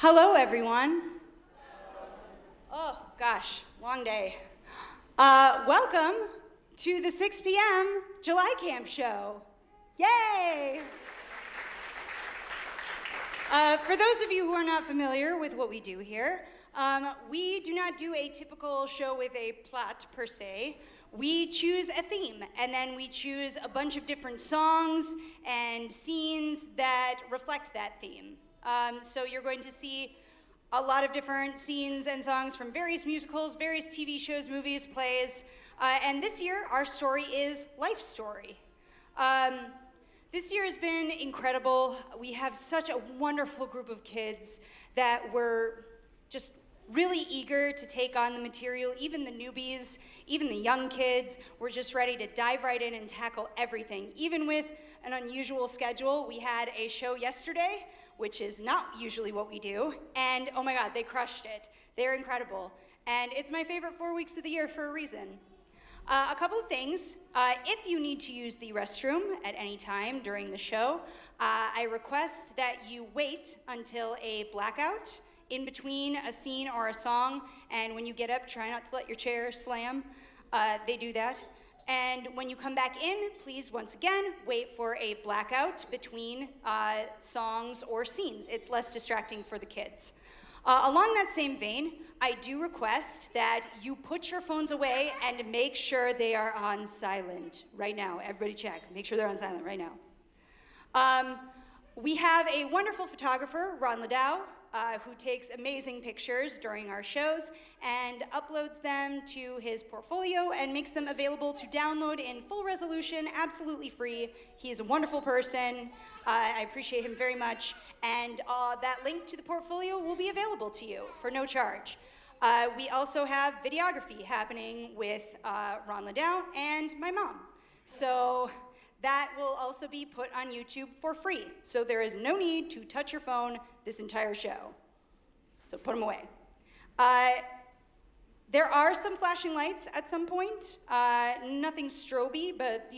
Hello, everyone. Oh, gosh, long day. Welcome to the 6 p.m. July Camp Show. Yay! For those of you who are not familiar with what we do here, we do not do a typical show with a plot, per se. We choose a theme, and then we choose a bunch of different songs and scenes that reflect that theme. So you're going to see a lot of different scenes and songs from various musicals, various TV shows, movies, plays, and this year our story is Life Story. This year has been incredible. We have such a wonderful group of kids that were just really eager to take on the material. Even the newbies, even the young kids were just ready to dive right in and tackle everything. Even with an unusual schedule, we had a show yesterday, which is not usually what we do, and oh my God, they crushed it. They're incredible. And it's my favorite 4 weeks of the year for a reason. A couple of things. If you need to use the restroom at any time during the show, I request that you wait until a blackout in between a scene or a song, and when you get up, try not to let your chair slam. They do that. And when you come back in, please, once again, wait for a blackout between songs or scenes. It's less distracting for the kids. Along that same vein, I do request that you put your phones away and make sure they are on silent right now. Everybody check. Make sure they're on silent right now. We have a wonderful photographer, Ron Ladow, who takes amazing pictures during our shows and uploads them to his portfolio and makes them available to download in full resolution, absolutely free. He is a wonderful person. I appreciate him very much. And that link to the portfolio will be available to you for no charge. We also have videography happening with Ron Ladow and my mom. So that will also be put on YouTube for free. So there is no need to touch your phone this entire show. So put them away. There are some flashing lights at some point. Nothing stroby, but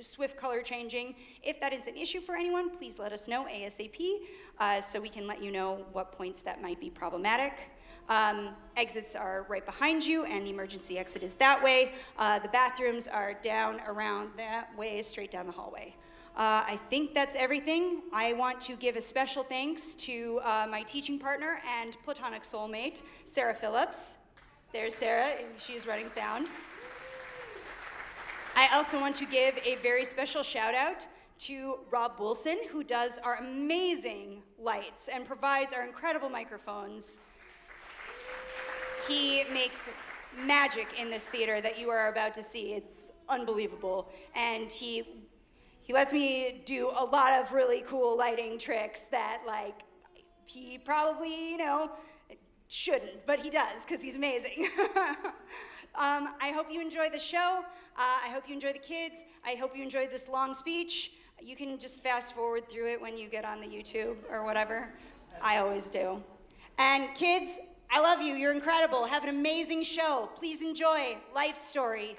swift color changing. If that is an issue for anyone, please let us know ASAP so we can let you know what points that might be problematic. Exits are right behind you, and the emergency exit is that way. The bathrooms are down around that way, straight down the hallway. I think that's everything. I want to give a special thanks to my teaching partner and platonic soulmate, Sarah Phillips. There's Sarah, she's running sound. I also want to give a very special shout out to Rob Wilson, who does our amazing lights and provides our incredible microphones. He makes magic in this theater that you are about to see. It's unbelievable. And he lets me do a lot of really cool lighting tricks that, he probably, shouldn't, but he does, because he's amazing. I hope you enjoy the show. I hope you enjoy the kids. I hope you enjoy this long speech. You can just fast forward through it when you get on the YouTube or whatever. I always do. And kids, I love you. You're incredible. Have an amazing show. Please enjoy Life Story.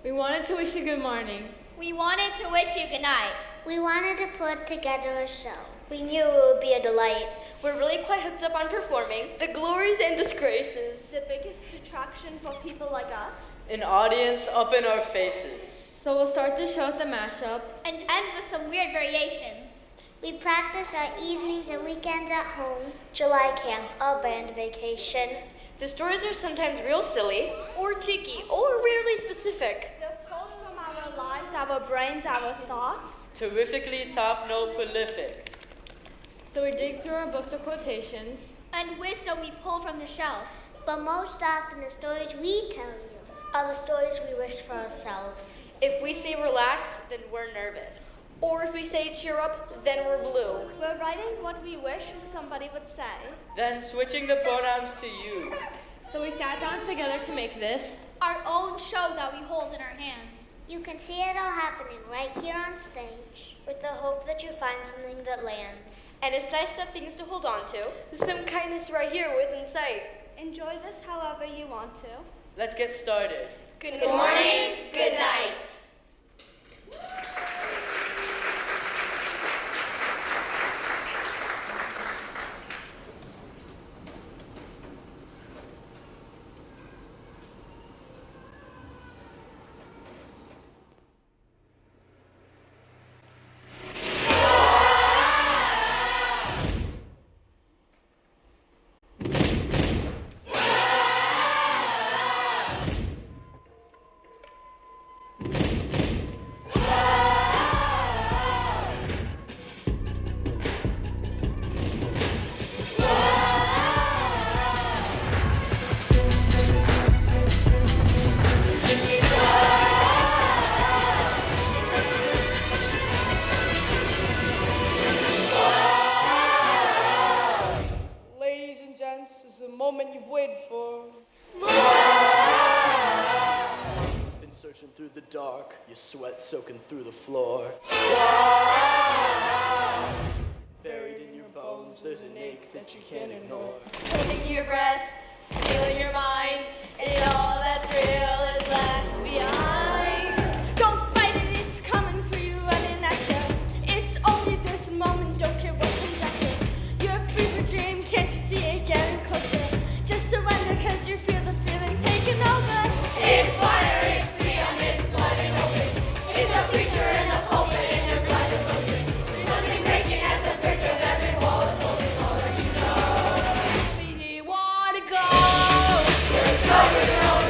We wanted to wish you good morning. We wanted to wish you good night. We wanted to put together a show. We knew it would be a delight. We're really quite hooked up on performing the glories and disgraces. The biggest attraction for people like us. An audience up in our faces. So we'll start the show with the mashup. And end with some weird variations. We practice our evenings and weekends at home. July camp, a band vacation. The stories are sometimes real silly, or cheeky, or weirdly specific. They're pulled from our lives, our brains, our thoughts. Terrifically top-note prolific. So we dig through our books of quotations. And wisdom we pull from the shelf. But most often the stories we tell you are the stories we wish for ourselves. If we say relax, then we're nervous. Or if we say cheer up, then we're blue. We're writing what we wish somebody would say. Then switching the pronouns to you. So we sat down together to make this our own show that we hold in our hands. You can see it all happening right here on stage. With the hope that you find something that lands. And it's nice to have things to hold on to. Some kindness right here within sight. Enjoy this however you want to. Let's get started. Good morning, good night. Ladies and gents, this is the moment you've waited for. Been searching through the dark, your sweat soaking through the floor. Buried in your bones, there's an ache that you can't ignore. Holding your breath, stealing your mind, and all that's real is left behind. Don't fight it, it's coming for you uninactive. It's only this moment, don't care what's conjecture. You're a fever dream, can't you see it getting closer? Just surrender cause you feel the feeling taking over. It's fire, it's freedom, it's blood and open. It's a preacher in the pulpit and your blood is open. Something breaking at the brick of every wall is holding all that you know. Where do you wanna go? We're discovering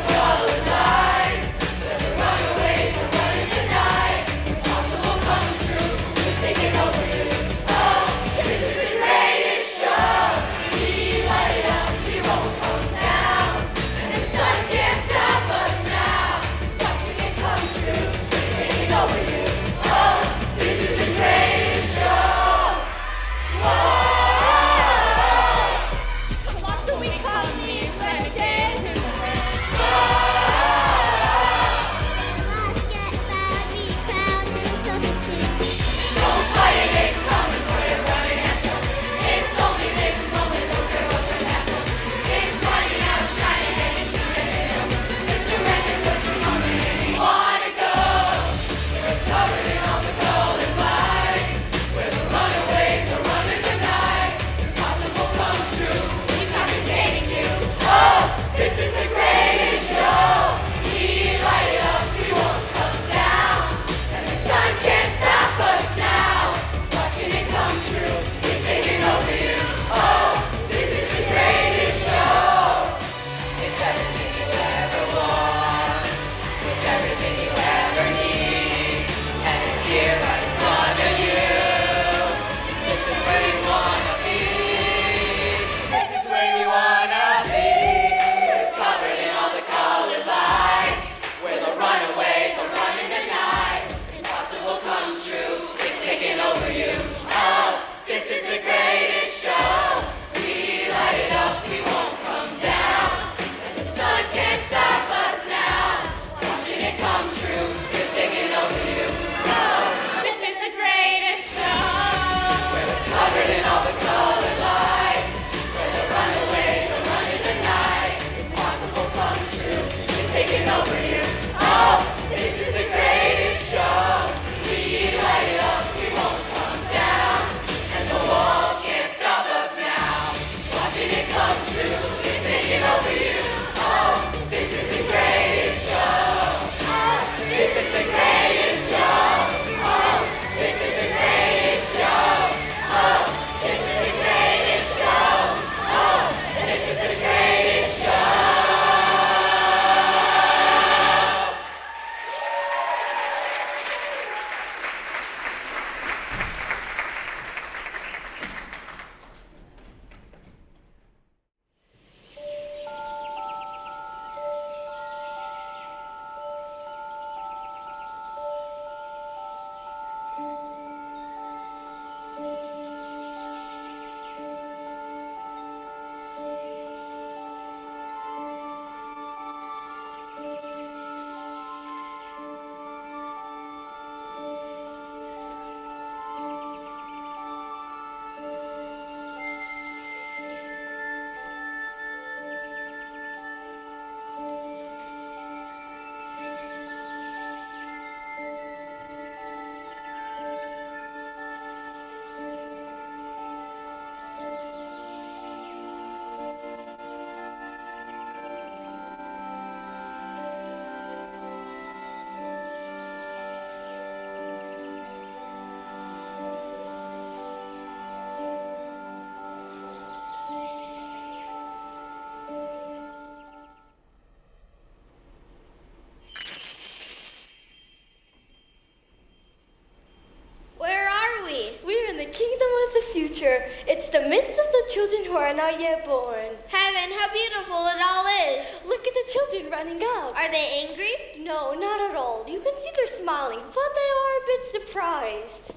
kingdom of the future. It's the midst of the children who are not yet born. Heaven, how beautiful it all is. Look at the children running up. Are they angry? No, not at all. You can see they're smiling, but they are a bit surprised.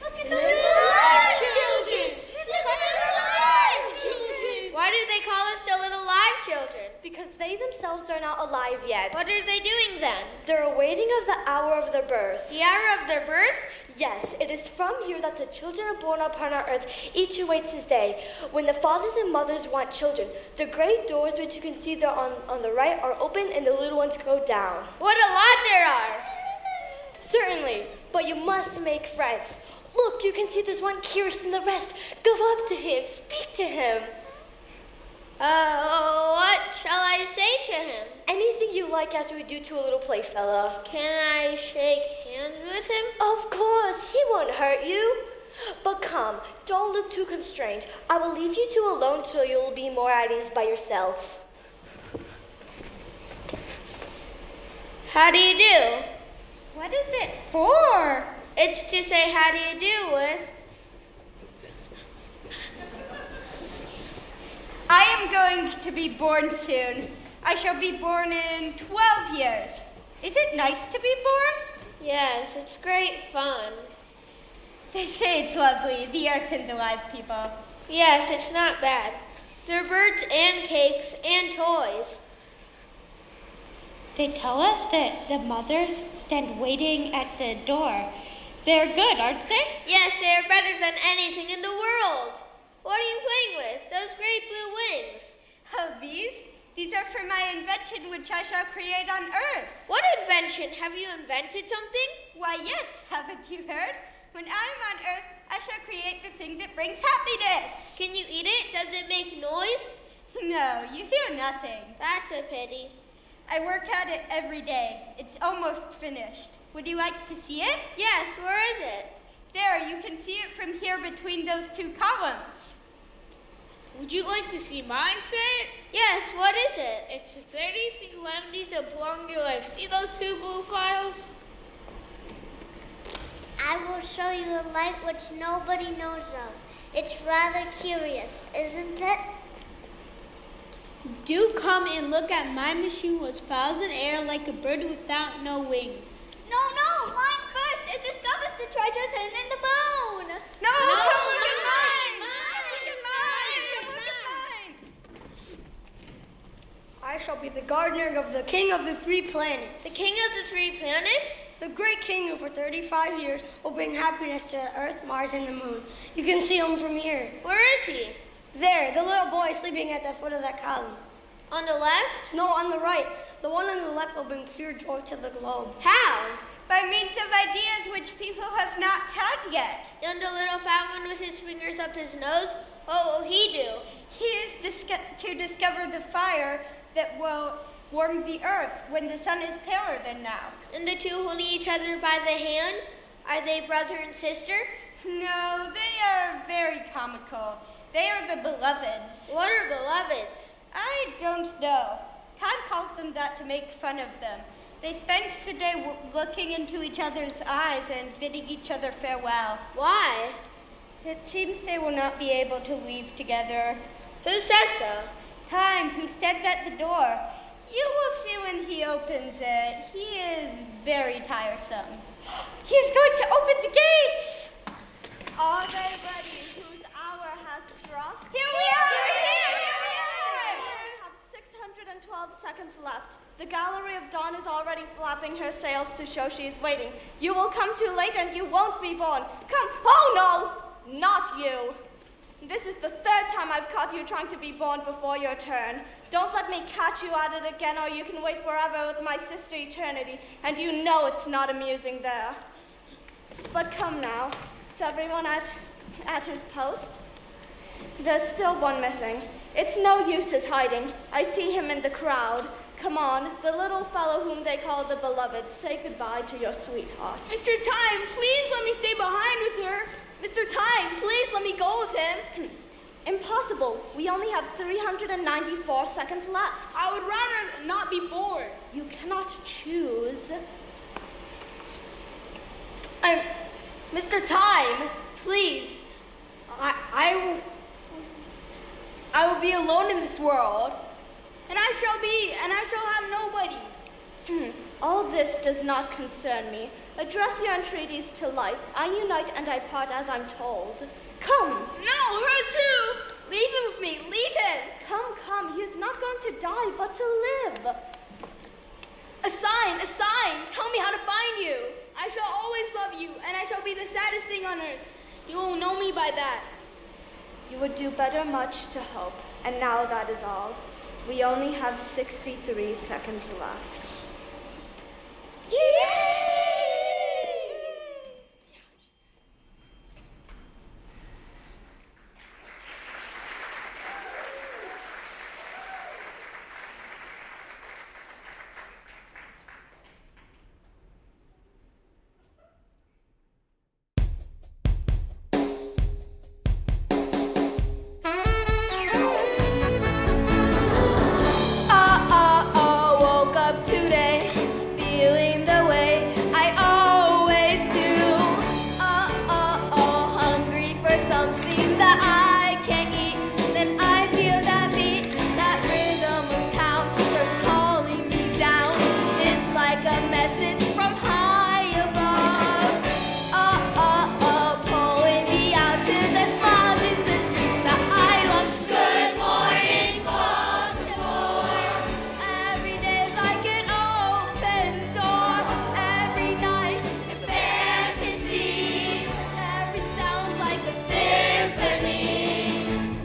Look at the little children. Why do they call us the little live children? Because they themselves are not alive yet. What are they doing then? They're awaiting of the hour of their birth. The hour of their birth? Yes, it is from here that the children are born upon our earth. Each awaits his day. When the fathers and mothers want children, the great doors which you can see there on the right are open and the little ones go down. What a lot there are! Certainly, but you must make friends. Look, you can see there's one curious and the rest. Go up to him, speak to him. What shall I say to him? Anything you like as we do to a little playfellow. Can I shake hands with him? Of course, he won't hurt you. But come, don't look too constrained. I will leave you two alone so you'll be more at ease by yourselves. How do you do? What is it for? It's to say how do you do with. I am going to be born soon. I shall be born in 12 years. Is it nice to be born? Yes, it's great fun. They say it's lovely, the earth and the live people. Yes, it's not bad. There are birds and cakes and toys. They tell us that the mothers stand waiting at the door. They're good, aren't they? Yes, they are better than anything in the world. What are you playing with? Those great blue wings. Oh, these? These are for my invention which I shall create on Earth. What invention? Have you invented something? Why, yes, haven't you heard? When I'm on Earth, I shall create the thing that brings happiness. Can you eat it? Does it make noise? No, you hear nothing. That's a pity. I work at it every day. It's almost finished. Would you like to see it? Yes, where is it? There, you can see it from here between those two columns. Would you like to see mine, say? Yes, what is it? It's the 30 calamities that belong to your life. See those two blue files? I will show you a light which nobody knows of. It's rather curious, isn't it? Do come and look at my machine which flies in air like a bird without no wings. No, mine first. It discovers the treasures hidden in the moon. No, come look at mine! mine! Come look at mine! I shall be the gardener of the king of the 3 planets. The king of the 3 planets? The great king who for 35 years will bring happiness to Earth, Mars, and the moon. You can see him from here. Where is he? There, the little boy sleeping at the foot of that column. On the left? No, on the right. The one on the left will bring pure joy to the globe. How? By means of ideas which people have not had yet. And the little fat one with his fingers up his nose? What will he do? He is to discover the fire that will warm the earth when the sun is paler than now. And the two holding each other by the hand? Are they brother and sister? No, they are very comical. They are the beloveds. What are beloveds? I don't know. Todd calls them that to make fun of them. They spend the day looking into each other's eyes and bidding each other farewell. Why? It seems they will not be able to leave together. Who says so? Time, who stands at the door. You will see when he opens it. He is very tiresome. He is going to open the gates! Are they ready? Whose hour has struck? Here we are! Here we are! We have 612 seconds left. The gallery of dawn is already flapping her sails to show she is waiting. You will come too late and you won't be born. Come. Oh no, not you. This is the 3rd time I've caught you trying to be born before your turn. Don't let me catch you at it again or you can wait forever with my sister Eternity. And you know it's not amusing there. But come now. Is everyone at his post? There's still one missing. It's no use his hiding. I see him in the crowd. Come on, the little fellow whom they call the beloved. Say goodbye to your sweetheart. Mr. Time, please let me stay behind with her. Mr. Time, please let me go with him. Impossible. We only have 394 seconds left. I would rather not be bored. You cannot choose. Mr. Time, Please. I will be alone in this world. And I shall have nobody. All this does not concern me. Address your entreaties to life. I unite and I part as I'm told. Come. No, her too. Leave him with me. Leave him. Come. He is not going to die, but to live. A sign. Tell me how to find you. I shall always love you, and I shall be the saddest thing on earth. You will know me by that. You would do better much to hope. And now that is all. We only have 63 seconds left. Woke up today, feeling the way I always do. Hungry for something that I can't eat. Then I feel that beat, that rhythm of town starts calling me down. It's like a message from high above. Pulling me out to the smiles in the streets that I love. Good morning, Baltimore. Every day's like an open door. Every night it's fantasy. Every sound's like a symphony.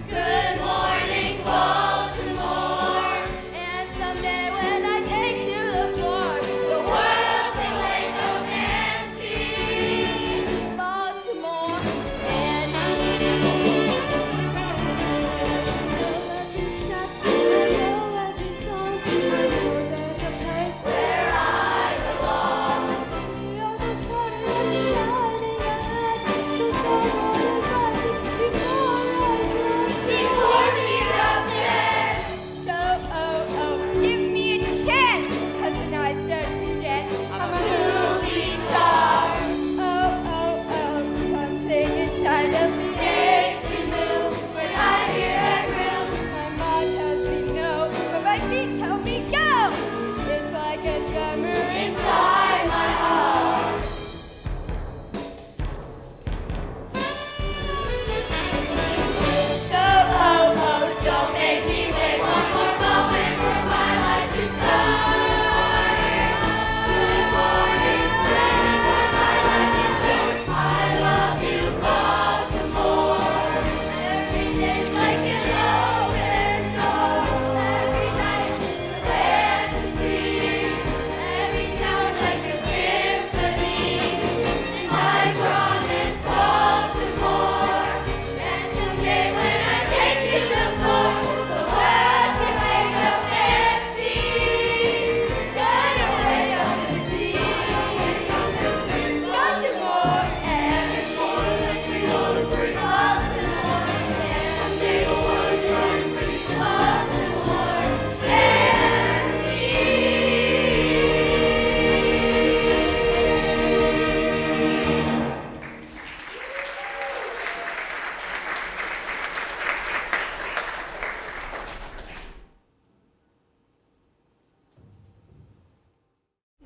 Good morning, Baltimore. And someday when I take to the floor, the world can wake up and see Baltimore and me. Where I belong. Before she drops dead. So, give me a chance, 'cause the night starts to dance. I'm a movie star. Something inside of me makes me move when I hear that groove. My mind tells me no, but my feet tell me go. It's like a drummer inside my heart. So, don't make me wait one more moment for my life to start. Good morning, ready for my life to start. I love you, Baltimore. Every day's like an open door. Every night is a fantasy. Every sound's like a symphony. And I promise Baltimore. And someday when I take to the floor, the world can wake up and see. Gonna wake up and see. Baltimore and me. Baltimore and someday the world's gonna see. Baltimore and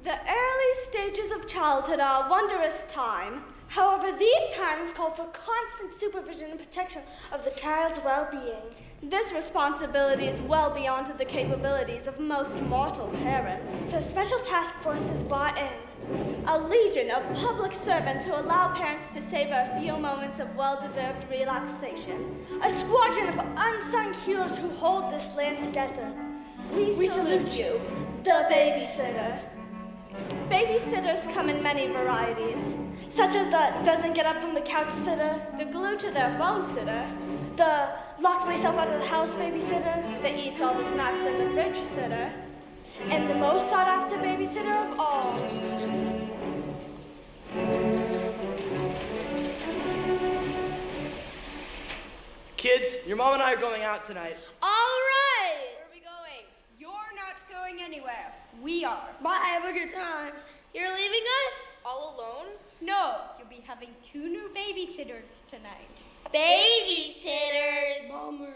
The early stages of childhood are a wondrous time. However, these times call for constant supervision and protection of the child's well-being. This responsibility is well beyond the capabilities of most mortal parents. So special task force is brought in. A legion of public servants who allow parents to savor a few moments of well-deserved relaxation. A squadron of unsung heroes who hold this land together. We salute you, the babysitter. Babysitters come in many varieties, such as the doesn't get up from the couch sitter, the glued to their phone sitter, the locked myself out of the house babysitter, the eats all the snacks in the fridge sitter, and the most sought after babysitter of all. Kids, your mom and I are going out tonight. All right. Where are we going? You're not going anywhere. We are. Bye, have a good time. You're leaving us? All alone? No, you'll be having 2 new babysitters tonight. Babysitters. Bummer.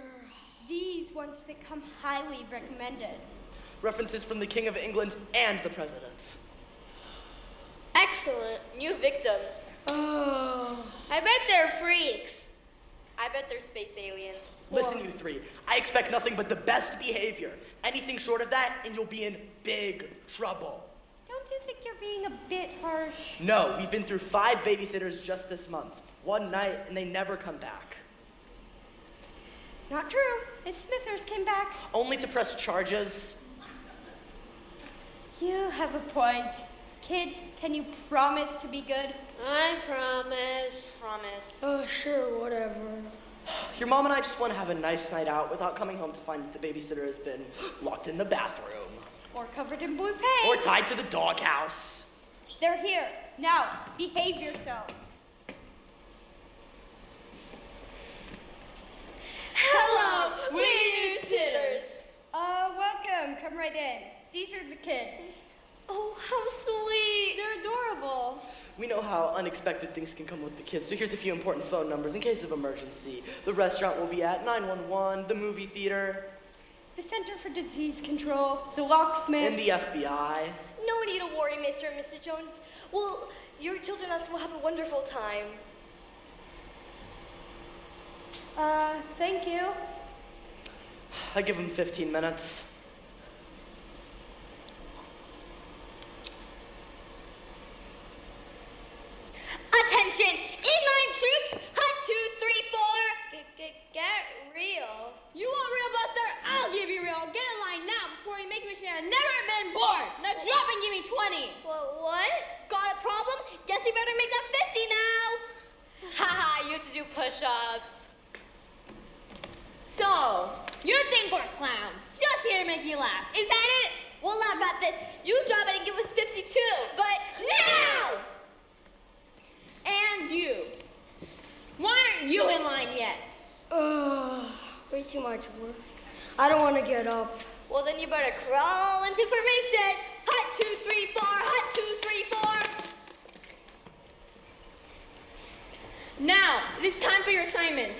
These ones that come highly recommended. References from the King of England and the President. Excellent. New victims. Oh. I bet they're freaks. I bet they're space aliens. Listen, you three, I expect nothing but the best behavior. Anything short of that, and you'll be in big trouble. Don't you think you're being a bit harsh? No, we've been through 5 babysitters just this month. One night, and they never come back. Not true. Miss Smithers came back. Only to press charges. You have a point. Kids, can you promise to be good? I promise. Promise. Oh, sure, whatever. Your mom and I just want to have a nice night out without coming home to find that the babysitter has been locked in the bathroom. Or covered in blue paint. Or tied to the doghouse. They're here. Now, behave yourselves. Hello, we're new sitters. Welcome. Come right in. These are the kids. Oh, how sweet. They're adorable. We know how unexpected things can come with the kids, so here's a few important phone numbers in case of emergency. The restaurant will be at 911, the movie theater, The Center for Disease Control, the locksmith. and the FBI. No need to worry, Mr. and Mrs. Jones. Well, your children and us will have a wonderful time. Thank you. I give them 15 minutes. Attention, inline troops, hut 2, 3, 4. Get real. You want real, Buster? I'll give you real. Get in line now before you make me say I've never been bored. Now drop and give me 20. What? Got a problem? Guess you better make that 50 now. Haha, you have to do push-ups. So, you think we're clowns, just here to make you laugh. Is that it? We'll laugh at this. You drop it and give us 52. But now! And you. Why aren't you in line yet? Way too much work. I don't want to get up. Well, then you better crawl into formation. Hut 2, 3, 4. Hut 2, 3, 4. Now, it is time for your assignments.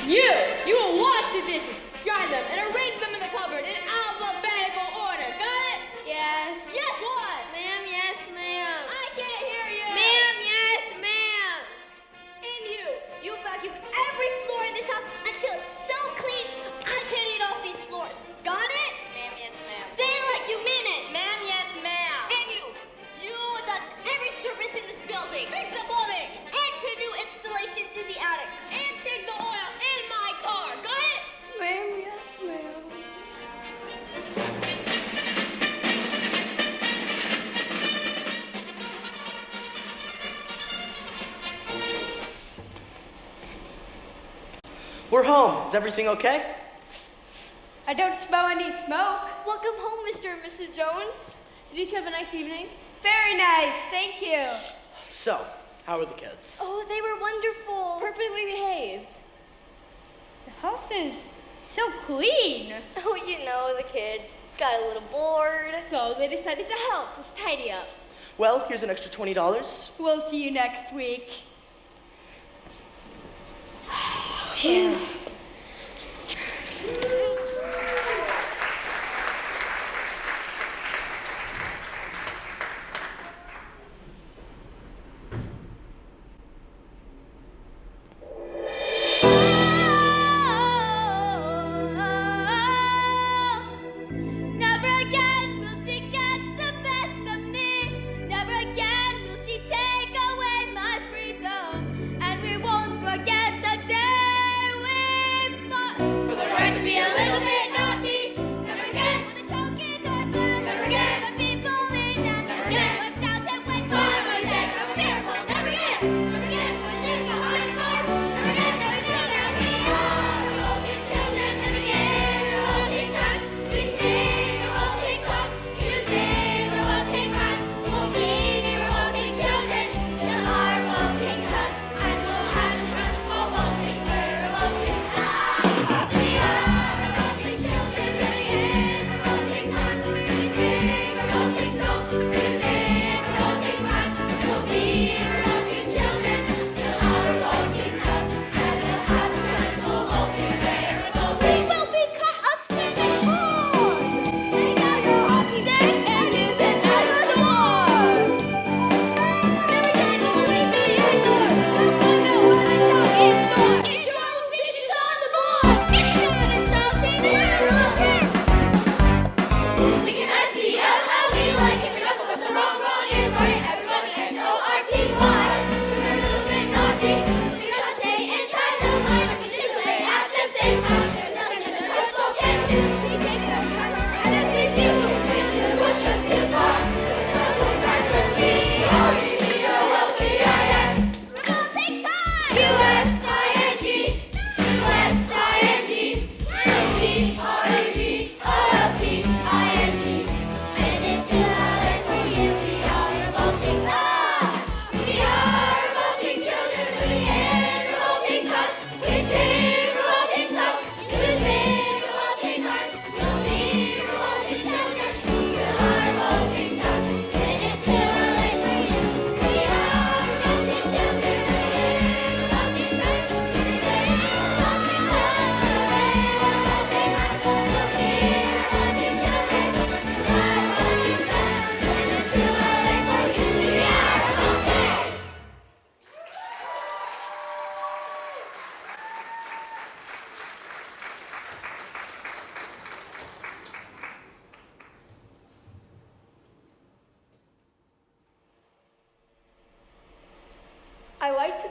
You will wash the dishes, dry them, and arrange them in the cupboard in alphabetical order. Got it? Yes. Yes, what? Ma'am, yes, ma'am. I can't hear you. Ma'am, yes, ma'am. And you vacuum every floor in this house until it's so clean I can eat off these floors. Got it? Ma'am, yes, ma'am. Say it like you mean it. Ma'am, yes, ma'am. And you dust every surface in this building. Fix the plumbing. And put new installations in the attic. And check the oil in my car. Got it? Ma'am, yes, ma'am. We're home. Is everything okay? I don't smell any smoke. Welcome home, Mr. and Mrs. Jones. Did you have a nice evening? Very nice. Thank you. So, how are the kids? Oh, they were wonderful. Perfectly behaved. The house is so clean. Oh, you know, the kids got a little bored. So they decided to help us tidy up. Well, here's an extra $20. We'll see you next week. Phew. Never again will she get the best of me. Never again will she take away my freedom. And we won't forget the day we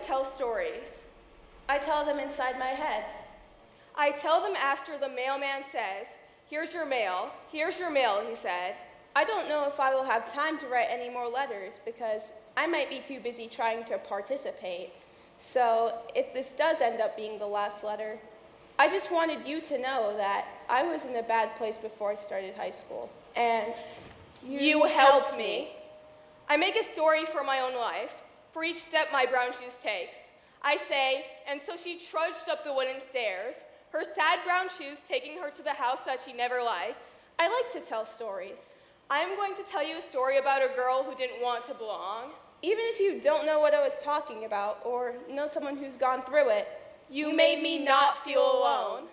tell stories. I tell them inside my head. I tell them after the mailman says, "Here's your mail, here's your mail," he said. I don't know if I will have time to write any more letters because I might be too busy trying to participate. So if this does end up being the last letter, I just wanted you to know that I was in a bad place before I started high school. And You helped me. I make a story for my own life, for each step my brown shoes takes. I say, and so she trudged up the wooden stairs, her sad brown shoes taking her to the house that she never liked. I like to tell stories. I am going to tell you a story about a girl who didn't want to belong. Even if you don't know what I was talking about or know someone who's gone through it, You made me not feel alone.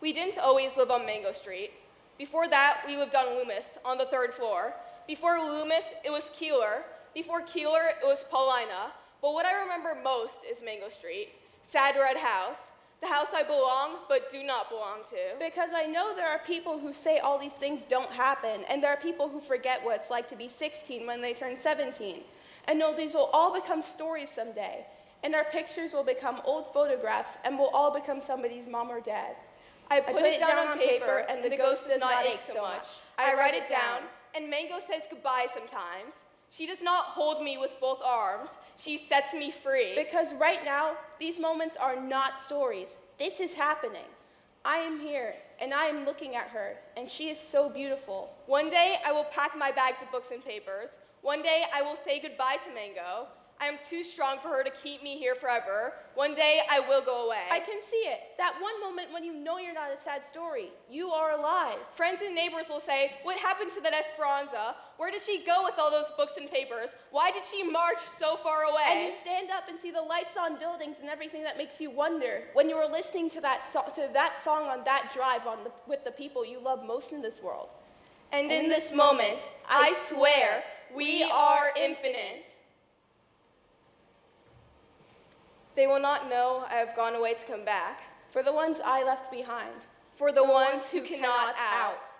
We didn't always live on Mango Street. Before that, we lived on Loomis on the 3rd floor. Before Loomis, it was Keeler. Before Keeler, it was Paulina. But what I remember most is Mango Street. Sad red house. The house I belong but do not belong to. because I know there are people who say all these things don't happen, and there are people who forget what it's like to be 16 when they turn 17. And know these will all become stories someday, and our pictures will become old photographs and will all become somebody's mom or dad. I put it down on paper, and the ghost does not ache so much. I write it down, and Mango says goodbye sometimes. She does not hold me with both arms. She sets me free. Because right now, these moments are not stories. This is happening. I am here, and I am looking at her, and she is so beautiful. One day, I will pack my bags of books and papers. One day, I will say goodbye to Mango. I am too strong for her to keep me here forever. One day, I will go away. I can see it. That one moment when you know you're not a sad story. You are alive. Friends and neighbors will say, "What happened to that Esperanza? Where did she go with all those books and papers? Why did she march so far away?" And you stand up and see the lights on buildings and everything that makes you wonder when you were listening to that song on that drive with the people you love most in this world. And in this moment, I swear, we are infinite. They will not know I have gone away to come back. For the ones I left behind. For the ones who cannot out.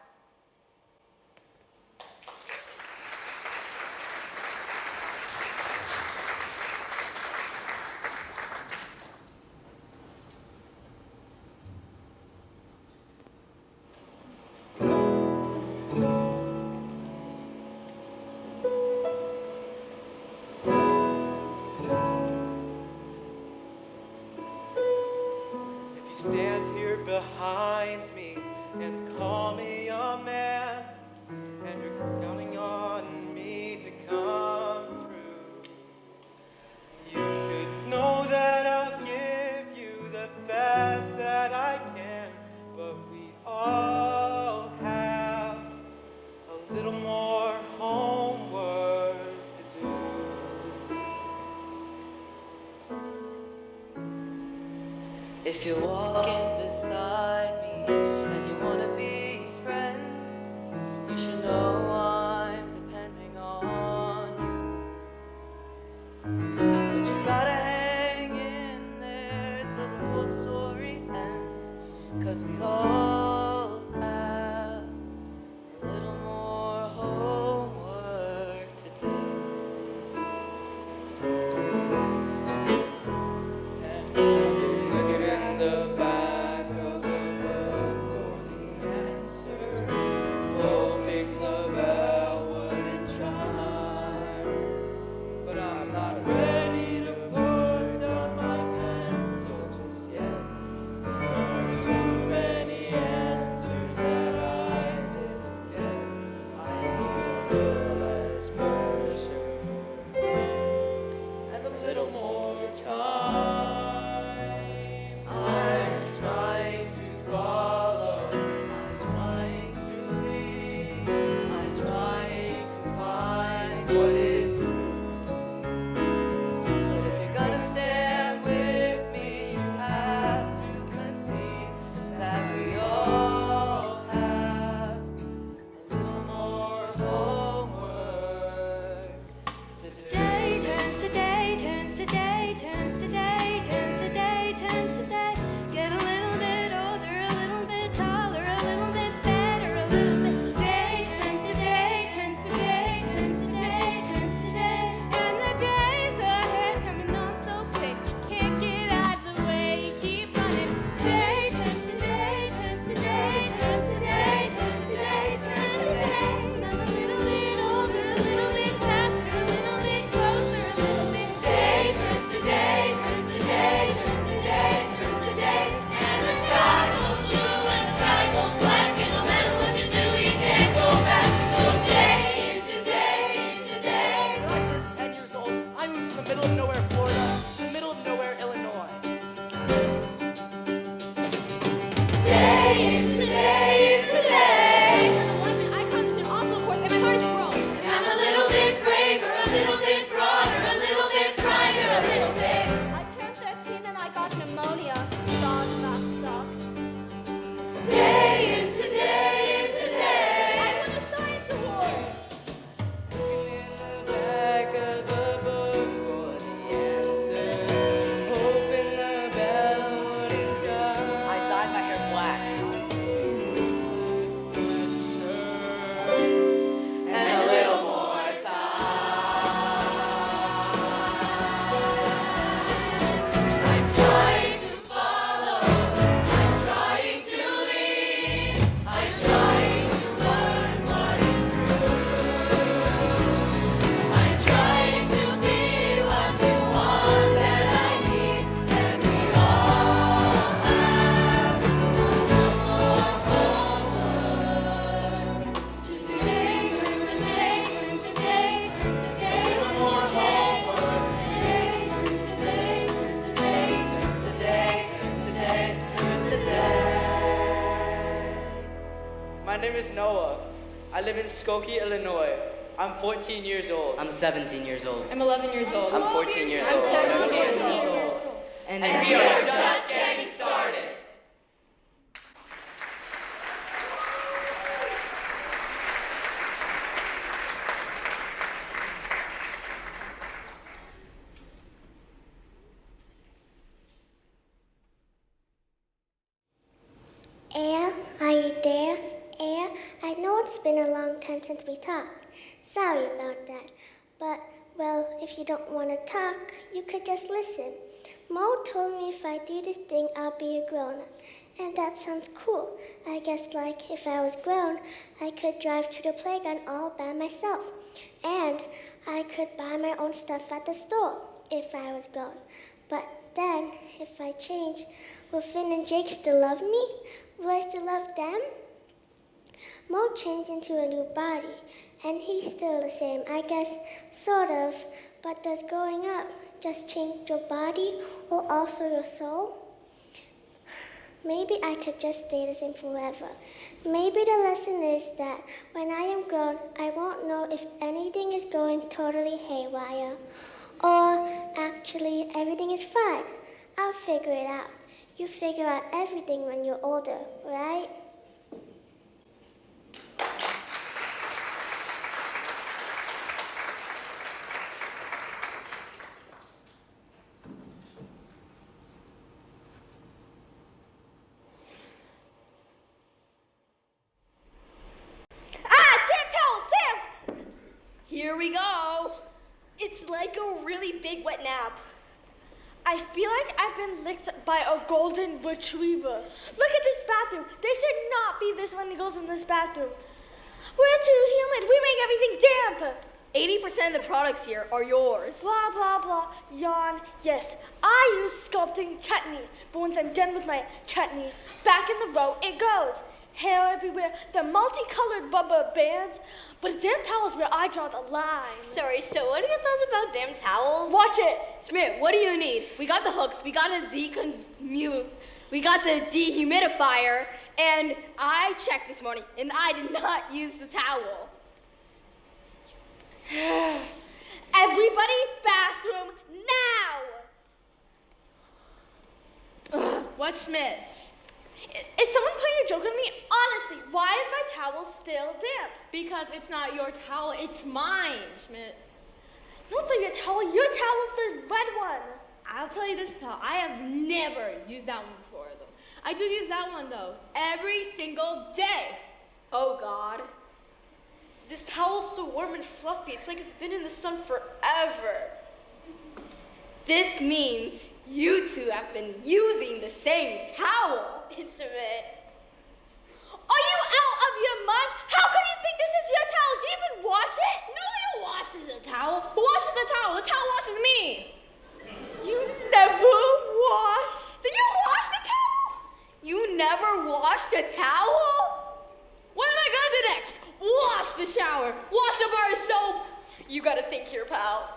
Stand here behind me and call me a man, and you're counting on me to come through. You should know that I'll give you the best that I can, but we all have a little more homework to do. If you're walking beside me and you want to be friends, you should know I'm depending on you. But you gotta hang in there till the whole story ends, 'cause we all have a little more homework to do. Look it in the back. name is Noah. I live in Skokie, Illinois. I'm 14 years old. I'm 17 years old. I'm 11 years old. I'm 14 years old. I'm 14 years old. And We are just getting started. Air, are you there? Air, I know it's been a long time since we talked. Sorry about that. But, well, if you don't want to talk, you could just listen. Mo told me if I do this thing, I'll be a grown-up. And that sounds cool. I guess, like, if I was grown, I could drive to the playground all by myself. And I could buy my own stuff at the store if I was grown. But then, if I change, will Finn and Jake still love me? Will I still love them? Mo changed into a new body, and he's still the same, I guess, sort of. But does growing up just change your body or also your soul? Maybe I could just stay the same forever. Maybe the lesson is that when I am grown, I won't know if anything is going totally haywire. Or actually, everything is fine. I'll figure it out. You figure out everything when you're older, right? Here we go. It's like a really big wet nap. I feel like I've been licked by a golden retriever. Look at this bathroom. There should not be this many girls in this bathroom. We're too humid. We make everything damp. 80% of the products here are yours. Blah, blah, blah. Yawn. Yes, I use sculpting chutney. But once I'm done with my chutney, back in the row it goes. Hair everywhere, the multicolored rubber bands. But the damn towel's where I draw the line. Sorry, so what are your thoughts about damn towels? Watch it. Smith, what do you need? We got the hooks, we got we got the dehumidifier, and I checked this morning, and I did not use the towel. Everybody, bathroom now! What's Smith? Is someone playing a joke on me? Honestly, why is my towel still damp? Because it's not your towel, it's mine, Schmidt. No, it's not your towel. Your towel's the red one. I'll tell you this, pal. I have never used that one before, though. I do use that one, though, every single day. Oh, God. This towel's so warm and fluffy. It's like it's been in the sun forever. This means you two have been using the same towel. Intimate. Are you out of your mind? How can you think this is your towel? Do you even wash it? Nobody washes the towel. Who washes the towel? The towel washes me. You never wash. You wash the towel? You never washed a towel? What am I gonna do next? Wash the shower. Wash the bar of soap. You gotta think here, pal.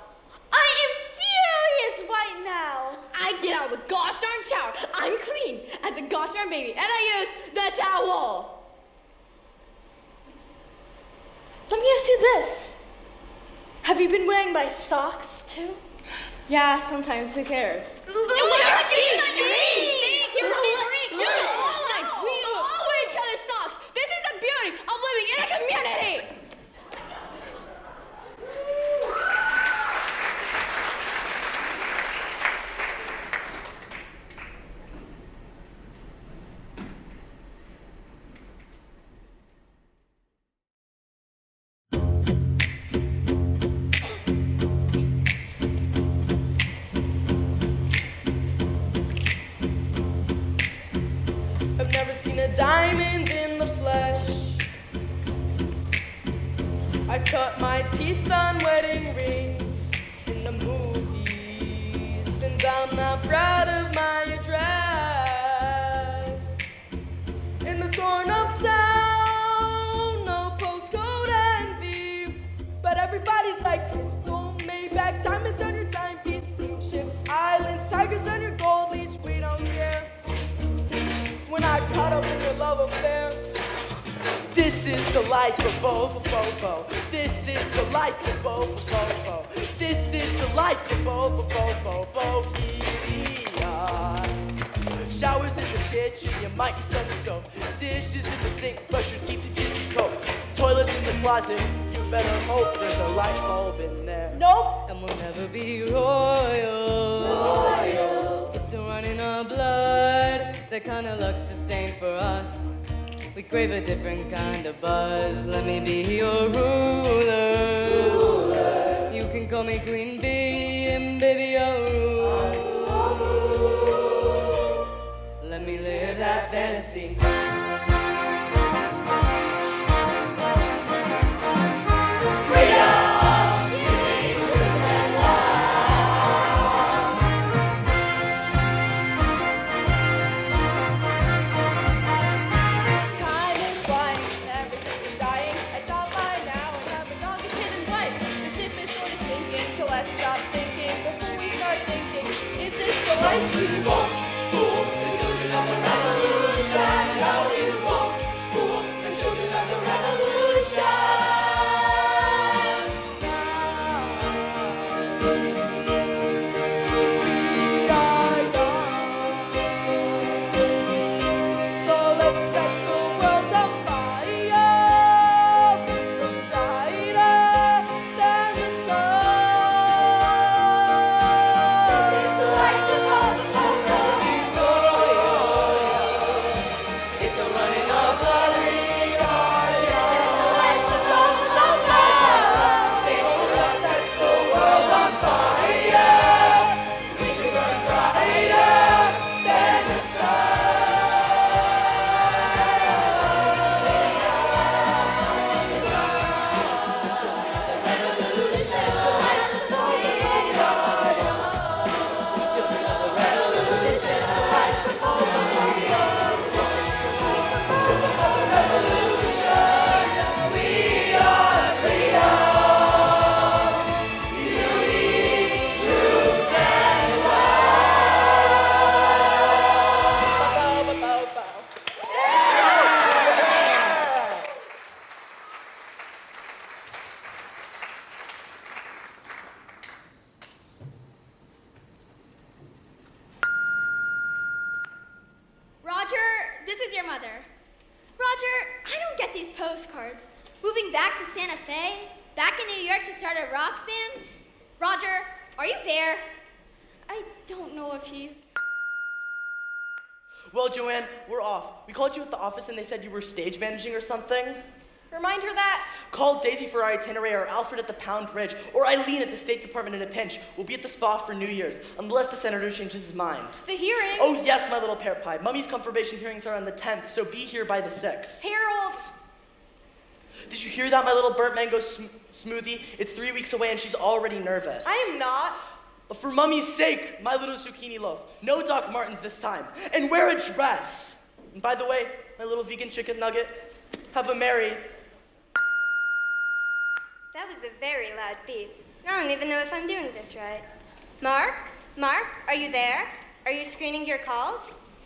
I am furious right now. I get out of the gosh darn shower. I'm clean as a gosh darn baby, and I use the towel. Let me ask you this. Have you been wearing my socks too? Yeah, sometimes. Who cares? You're me. We all wear each other's socks. This is the beauty of living in a community. I've never seen a diamond in the flesh. I cut my teeth on wedding rings in the movies, and I'm not proud of my address. In the torn up town, no postcode envy, but everybody's like crystal, Maybach, diamonds on your timepiece, steamships, islands, tigers on your gold leash. We don't care. When I caught up in your love affair, this This is the life of Bo. This is the life of Bo. This is the life of Bo. Showers in the kitchen, you might use some soap. Dishes in the sink, brush your teeth if you can cope. Toilets in the closet, you better hope there's a light bulb in there. Nope. And we'll never be royals. It's a run in our blood. That kind of luck's just ain't for us. We crave a different kind of buzz. Let me be your ruler. You can call me Queen Bee, and baby I'll rule. Let me live that fantasy. Time is flying and everything is dying. I thought by now I'd have a dog, a kid, and wife. The ship is sort of sinking, so let's stop thinking before we start thinking. Is this the life we want? Fool, the children of the revolution. No, you won't. Fool, the children of the revolution. So let's set the world on fire, brighter than the sun. This is the life of It's a run in our blood. Roger, this is your mother. Roger, I don't get these postcards. Moving back to Santa Fe? Back in New York to start a rock band? Roger, are you there? I don't know if he's... Well, Joanne, we're off. We called you at the office and they said you were stage managing or something. Remind her that. Call Daisy for our itinerary, or Alfred at the Pound Bridge, or Eileen at the State Department in a pinch. We'll be at the spa for New Year's, unless the senator changes his mind. The hearing. Oh yes, my little pear pie. Mummy's confirmation hearings are on the 10th, so be here by the 6th. Harold. Did you hear that, my little burnt mango smoothie? It's 3 weeks away and she's already nervous. I am not. But for Mummy's sake, my little zucchini loaf. No Doc Martens this time. And wear a dress. And by the way, my little vegan chicken nugget, have a merry... That was a very loud beep. I don't even know if I'm doing this right. Mark? Mark, are you there? Are you screening your calls?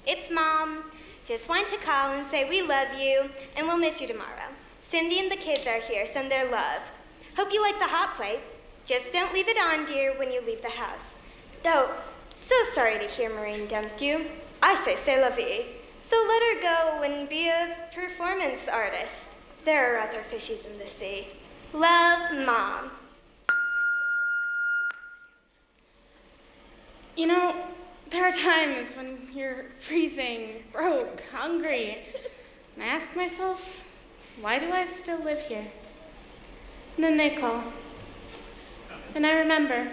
It's Mom. Just wanted to call and say we love you, and we'll miss you tomorrow. Cindy and the kids are here. Send their love. Hope you like the hot plate. Just don't leave it on, dear, when you leave the house. Though, so sorry to hear Maureen dumped you. I say c'est la vie. So let her go and be a performance artist. There are other fishies in the sea. Love, Mom. You know, there are times when you're freezing, broke, hungry, and I ask myself, why do I still live here? And then they call, and I remember.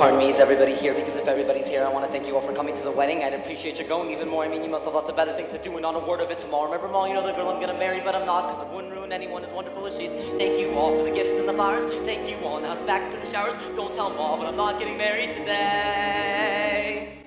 Pardon me, is everybody here? Because if everybody's here, I want to thank you all for coming to the wedding. I'd appreciate you going even more. I mean, you must have lots of better things to do and not a word of it tomorrow. Remember, Mom, you know the girl I'm gonna marry, but I'm not, because it wouldn't ruin anyone as wonderful as she is. Thank you all for the gifts and the flowers. Thank you all. Now it's back to the showers. Don't tell Mom, but I'm not getting married today.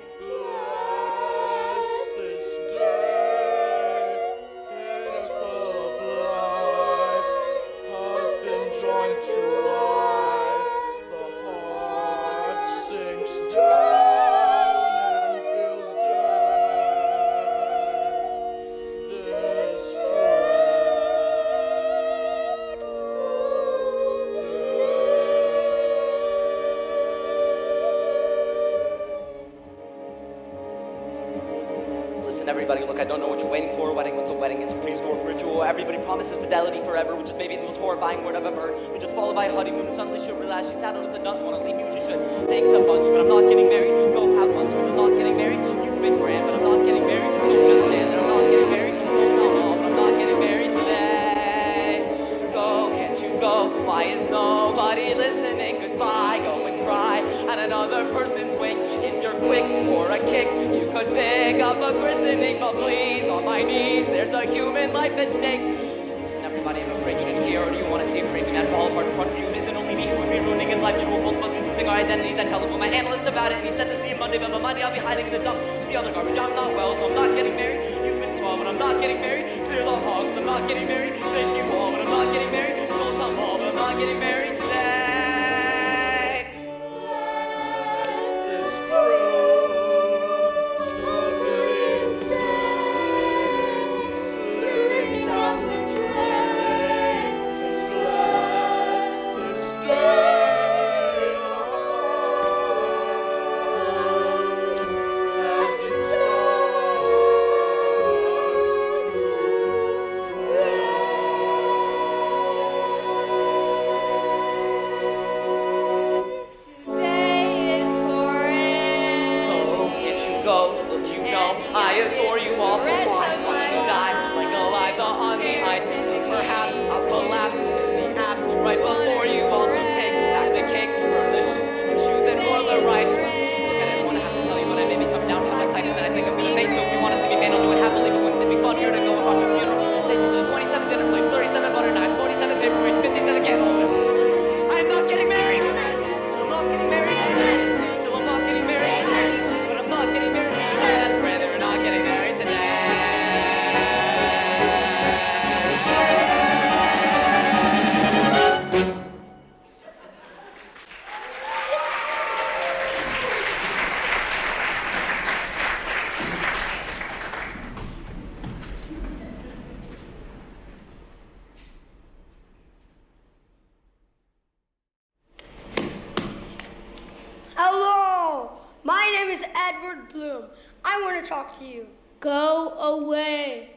Everybody, look, I don't know what you're waiting for. What's a wedding? It's a prehistoric ritual. Everybody promises fidelity forever, which is maybe the most horrifying word I've ever heard. We just followed by a honeymoon, and suddenly she'll realize she sat out with a nut and want to leave me, which she should. Thanks a bunch, but I'm not getting married. Go have lunch, but I'm not getting married. You've been grand, but I'm not getting married. Don't just stand there, I'm not getting married. Don't tell Mom, but I'm not getting married today. Go, can't you go? Why is nobody listening? Goodbye, go and cry at another person's wake. If you're quick for a kick, you could pick up a christening, but please, on my knees, there's a human life at stake. Listen, everybody, I'm afraid you didn't hear, or do you want to see a crazy man fall apart in front of you? It isn't only me who would be ruining his life. You know, both of us be losing our identities. I telephoned my analyst about it, and he said to see him Monday, but on Monday I'll be hiding in the dump with the other garbage. I'm not well, so I'm not getting married. You've been swell, but I'm not getting married. Clear the hogs, I'm not getting married. Thank you all, but I'm not getting married. Don't tell Mom, but I'm not getting married today. Talk to you. Go away.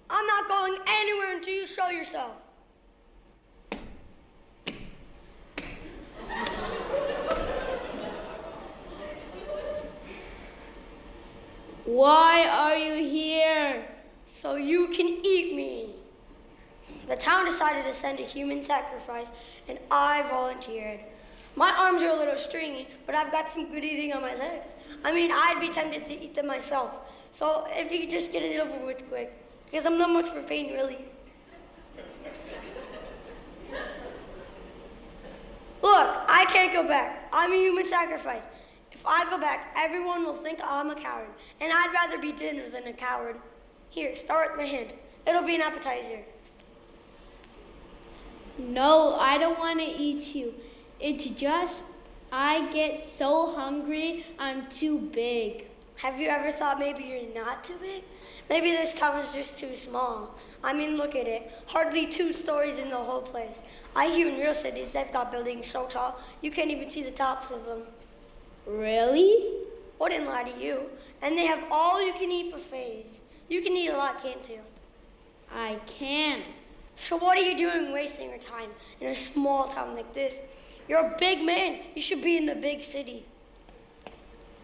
I'm not going anywhere until you show yourself. Why are you here? So you can eat me. The town decided to send a human sacrifice, and I volunteered. My arms are a little stringy, but I've got some good eating on my legs. I mean, I'd be tempted to eat them myself. So if you could just get it over with quick, because I'm not much for pain, really. Look, I can't go back. I'm a human sacrifice. If I go back, everyone will think I'm a coward, and I'd rather be dinner than a coward. Here, start with my hand. It'll be an appetizer. No, I don't want to eat you. It's just, I get so hungry, I'm too big. Have you ever thought maybe you're not too big? Maybe this town is just too small. I mean, look at it. Hardly 2 stories in the whole place. I hear in real cities they've got buildings so tall, you can't even see the tops of them. Really? Wouldn't lie to you. And they have all-you-can-eat buffets. You can eat a lot, can't you? I can. So what are you doing wasting your time in a small town like this? You're a big man. You should be in the big city.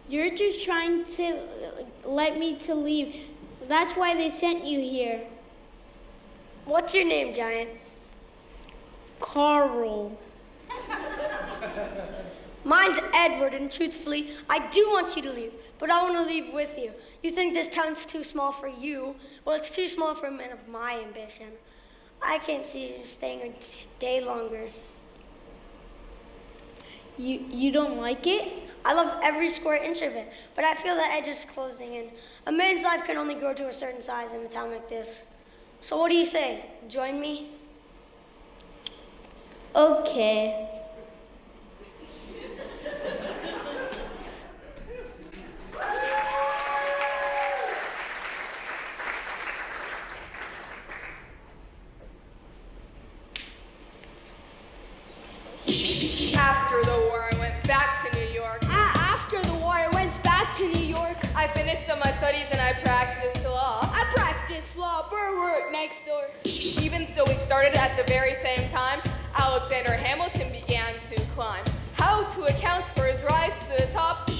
You're just trying to let me to leave. That's why they sent you here. What's your name, Giant? Carl. Mine's Edward, and truthfully, I do want you to leave, but I want to leave with you. You think this town's too small for you? Well, it's too small for a man of my ambition. I can't see you staying a day longer. You don't like it? I love every square inch of it, but I feel the edge is closing in. A man's life can only grow to a certain size in a town like this. So what do you say? Join me? Okay. After the war, I went back to New York. After the war, I went back to New York. I finished up my studies and I practiced law. I practiced law. Burr worked next door. Even though we started at the very same time, Alexander Hamilton began to climb. How to account for his rise to the top?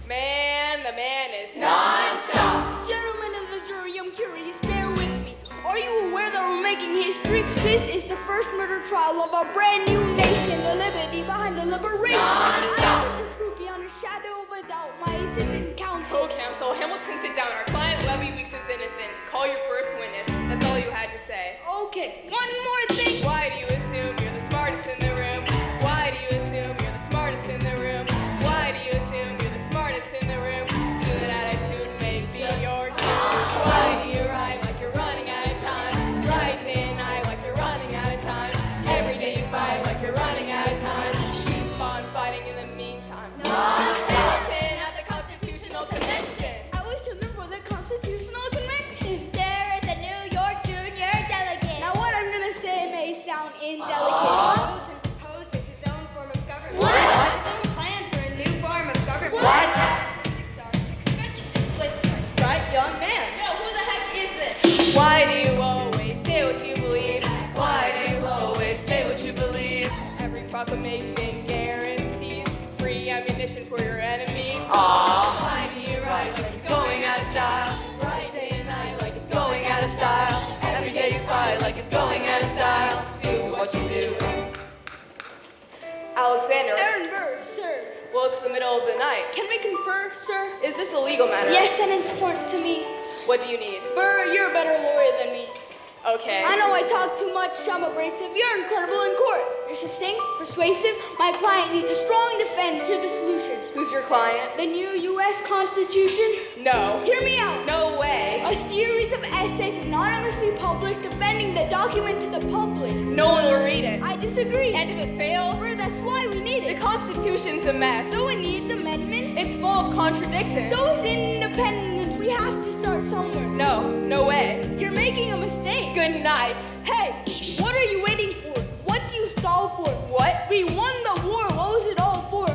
Man, the man is Non-stop. Gentlemen of the jury, I'm curious, bear with me. Are you aware that we're making history? This is the first murder trial of a brand new nation, the liberty behind the liberation. Non-stop. I the truth beyond a shadow of a doubt. My assistant counsel. Co-counsel, Hamilton, sit down. Our client, Levy Weeks, is innocent. Call your first witness. That's all you had to say. Okay, one more thing. Why do you assume you're the smartest in the room? Why do you assume you're the smartest in the room? Why do you assume you're the smartest in the room? Student attitude may be your doom. Why do you write like you're running out of time? Write in I like you're running out of time. Every day you fight like you're running out of time. Keep on fighting in the meantime. Hamilton at the Constitutional Convention. I wish to remember the Constitutional Convention. There is a New York junior delegate. Now what I'm gonna say may sound indelicate. Proposed and proposes his own form of government. What? His own plan for a new form of government. What? Right, young man. Yo, who the heck is this? Why do you always say what you believe? Why do you always say what you believe? Every proclamation guarantees free ammunition for your enemies. Why do you write like it's going out of style? Right day and night like it's going out of style. Every day you fight like it's going out of style. Do what you do. Alexander. Aaron Burr, sir. Well, it's the middle of the night. Can we confer, sir? Is this a legal matter? Yes, and it's important to me. What do you need? Burr, you're a better lawyer than me. Okay. I know I talk too much, I'm abrasive. You're incredible in court. You're succinct, persuasive. My client needs a strong defense to the solution. Who's your client? The new U.S. Constitution? No. Hear me out. No way. A series of essays anonymously published defending the document to the public. No one will read it. I disagree. And if it fails? Burr, that's why we need The it. Constitution's a mess. So it needs amendments. It's full of contradictions. So is independence. We have to start somewhere. No way. You're making a mistake. Good night. Hey, what are you waiting for? What do you stall for? What? We won the war. What was it all for?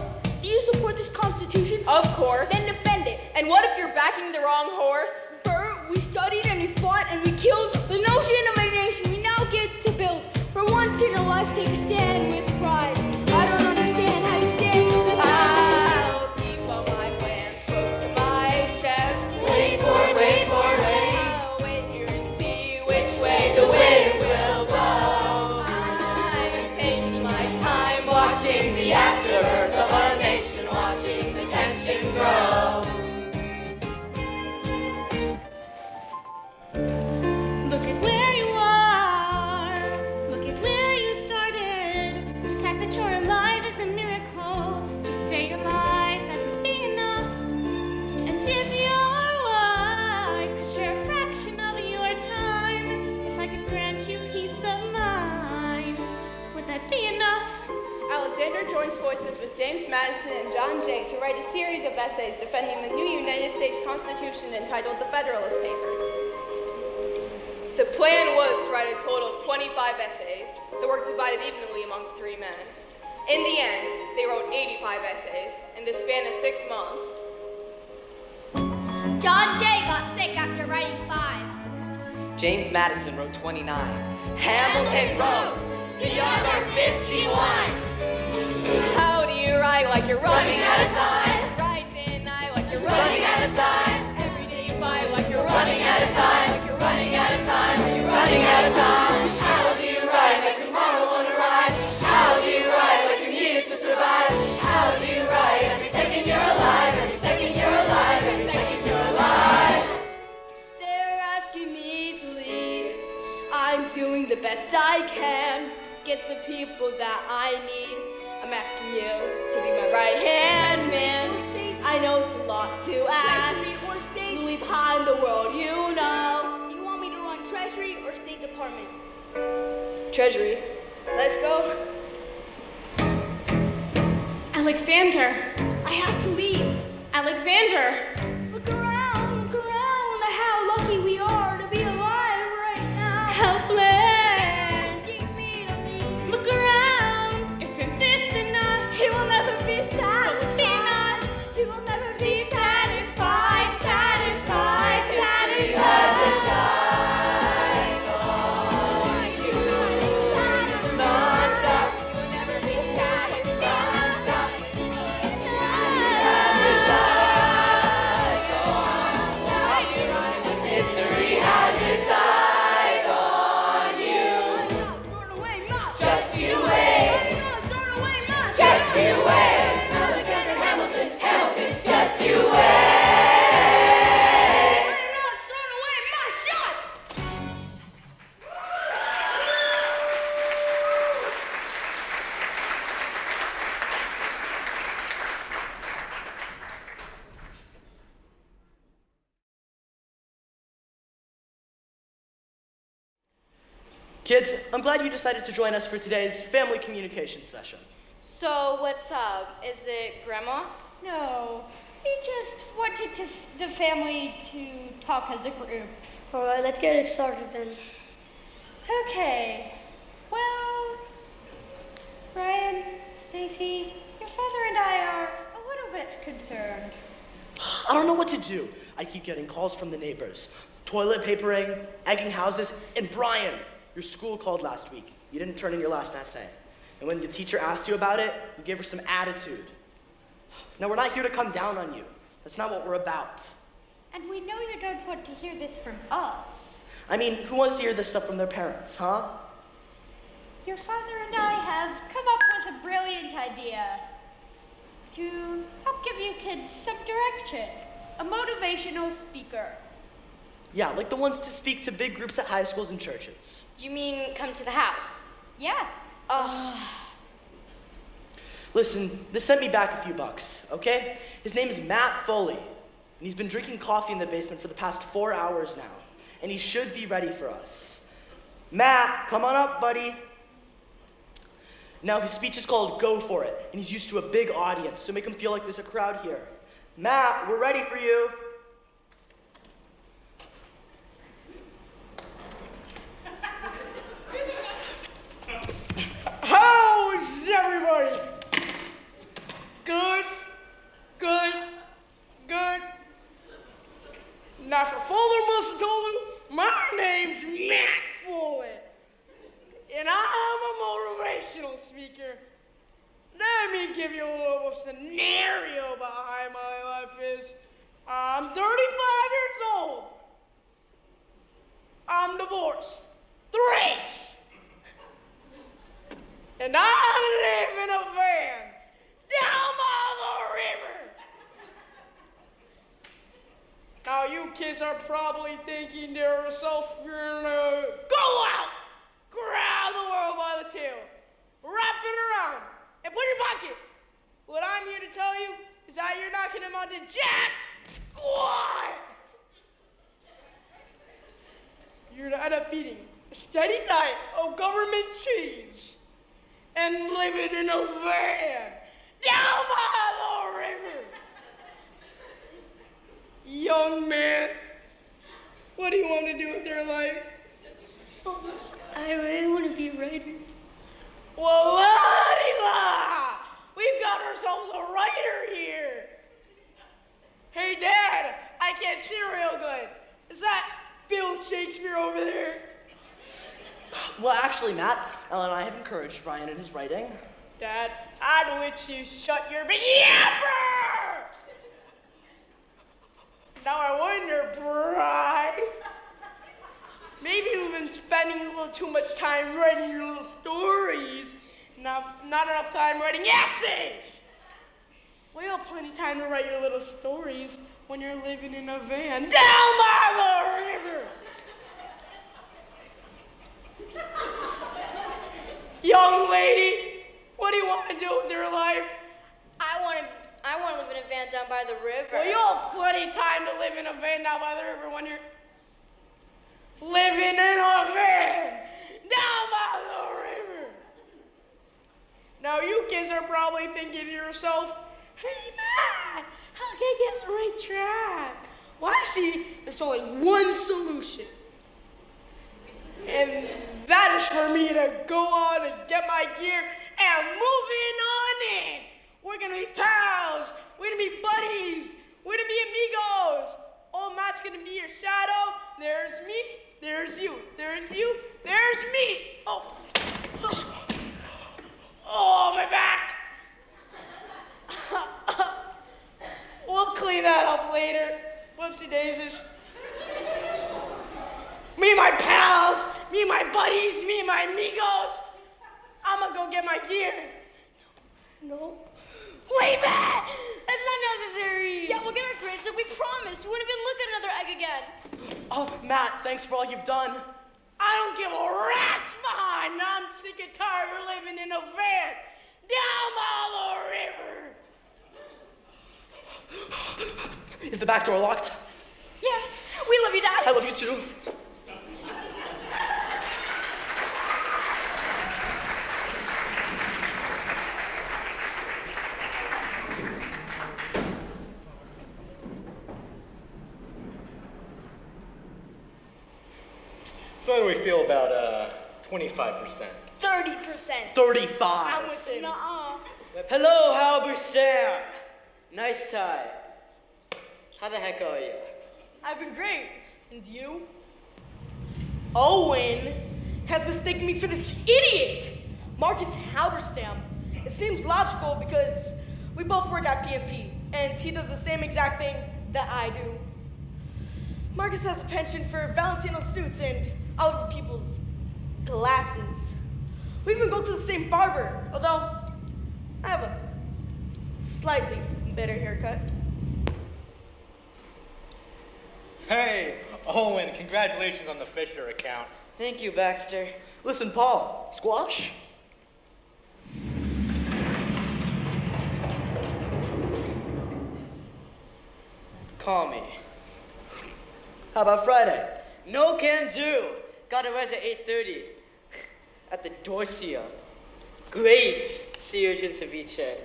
Do you support this Constitution? Of course. Then defend it. And what if you're backing the wrong horse? Burr, we studied and we fought and we killed the notion of a nation we now get to build. For once in your life, take a stand with pride. I don't understand how you stand to this. I'll keep all my plans close to my chest. Wait for it, wait for it. I'll wait here and see which way the wind will blow. I'm taking my time watching the afterbirth of a nation, watching the tension grow. Look at where you are. Look at where you started. The fact that you're alive is a miracle. To stay alive, that would be enough. And if your wife could share a fraction of your time, if I could grant you peace of mind, would that be enough? Alexander joins forces with James Madison and John Jay to write a series of essays defending the new United States Constitution entitled the Federalist Papers. The plan was to write a total of 25 essays, the work divided evenly among the three men. In the end, they wrote 85 essays in the span of 6 months. John Jay got sick after writing 5. James Madison wrote 29. Hamilton wrote the other 51. How do you write like you're running out of time? Write in I like you're running out of time. Every day you fight like you're running out of time. Like you're running out of time. Like you're running out of time. How do you write like tomorrow won't arrive? How do you write like you're needed to survive? How do you you to be my right-hand man. I know it's a lot to ask. To leave behind the world, you know. You want me to run Treasury or State Department? Treasury. Let's go. Alexander! I have to leave. Alexander! Look around, how lucky we are to be alive right now. Helpless! Excuse me to leave. Look around! Isn't this enough? He will never be satisfied. He will never be satisfied. Satisfied. Non-stop. You will never be satisfied. Non-stop. History has its eyes on you. Just you wait. Just you wait. Alexander Hamilton, Hamilton, just you wait. Kids, I'm glad you decided to join us for today's family communication session. So, what's up? Is it Grandma? No, we just wanted the family to talk as a group. All right, let's get it started then. Okay, well, Brian, Stacy, your father and I are a little bit concerned. I don't know what to do. I keep getting calls from the neighbors. Toilet papering, egging houses, and Brian, your school called last week. You didn't turn in your last essay. And when the teacher asked you about it, you gave her some attitude. Now, we're not here to come down on you. That's not what we're about. And we know you don't want to hear this from us. I mean, who wants to hear this stuff from their parents, huh? Your father and I have come up with a brilliant idea to help give you kids some direction. A motivational speaker. Yeah, like the ones to speak to big groups at high schools and churches. You mean come to the house? Yeah. Listen, this sent me back a few bucks, okay? His name is Matt Foley, and he's been drinking coffee in the basement for the past 4 hours now, and he should be ready for us. Matt, come on up, buddy. Now, his speech is called Go For It, and he's used to a big audience, so make him feel like there's a crowd here. Matt, we're ready for you. How is everybody? Good, good, good. Now for Fuller must have told you, my name's Matt Foley, and I'm a motivational speaker. Let me give you a little scenario behind my life is, I'm 35 years old. I'm divorced. 3. And I live in a van down by the river. Now you kids are probably thinking to yourself, you're gonna go out, grab the world by the tail, wrap it around, and put it in your pocket. What I'm here to tell you is that you're not gonna amount to jack squat. You're gonna end up eating a steady diet of government cheese and living in a van down by the river. Young man, what do you want to do with your life? I really want to be a writer. Well, la-di-la! We've got ourselves a writer here. Hey, Dad, I can't see real good. Is that Bill Shakespeare over there? Well, actually, Matt, Ellen and I have encouraged Brian in his writing. Dad, I'd wish you shut your big yapper! Now I wonder, Brian, maybe you've been spending a little too much time writing your little stories, not enough time writing essays. Well, you have plenty of time to write your little stories when you're living in a van down by the river. Young lady, What do you want to do with your life? I want to live in a van down by the river. Well, you'll have plenty of time to live in a van down by the river when you're living in a van down by the river. Now, you kids are probably thinking to yourself, hey, Matt, how can I get on the right track? Well, actually, there's only one solution. And that is for me to go on and get my gear and moving on in. We're gonna be pals. We're gonna be buddies. We're gonna be amigos. Old Matt's gonna be your shadow. There's me. There's you. There's you. There's me. Oh. Oh, my back. We'll clean that up later. Whoopsie daisies. Me and my pals, me and my buddies, me and my amigos. I'm gonna go get my gear. No. Wait, Matt! That's not necessary! Yeah, we'll get our grades up. We promise. We won't even look at another egg again. Oh, Matt, thanks for all you've done. I don't give a rat's behind. I'm sick and tired of living in a van down by the river. Is the back door locked? Yeah, we love you, Dad. I love you too. So how do we feel about 25%? 30%. 35. I'm with him. Nuh-uh. Hello, Halberstam. Nice tie. How the heck are you? I've been great. And you? Owen has mistaken me for this idiot, Marcus Halberstam. It seems logical because we both work at PMT, and he does the same exact thing that I do. Marcus has a penchant for Valentino suits and other people's glasses. We even go to the same barber, although I have a slightly better haircut. Hey, Owen, congratulations on the Fisher account. Thank you, Baxter. Listen, Paul, squash? Call me. How about Friday? No can do. Got a res at 8:30 at the Dorsia. Great sea urchin ceviche.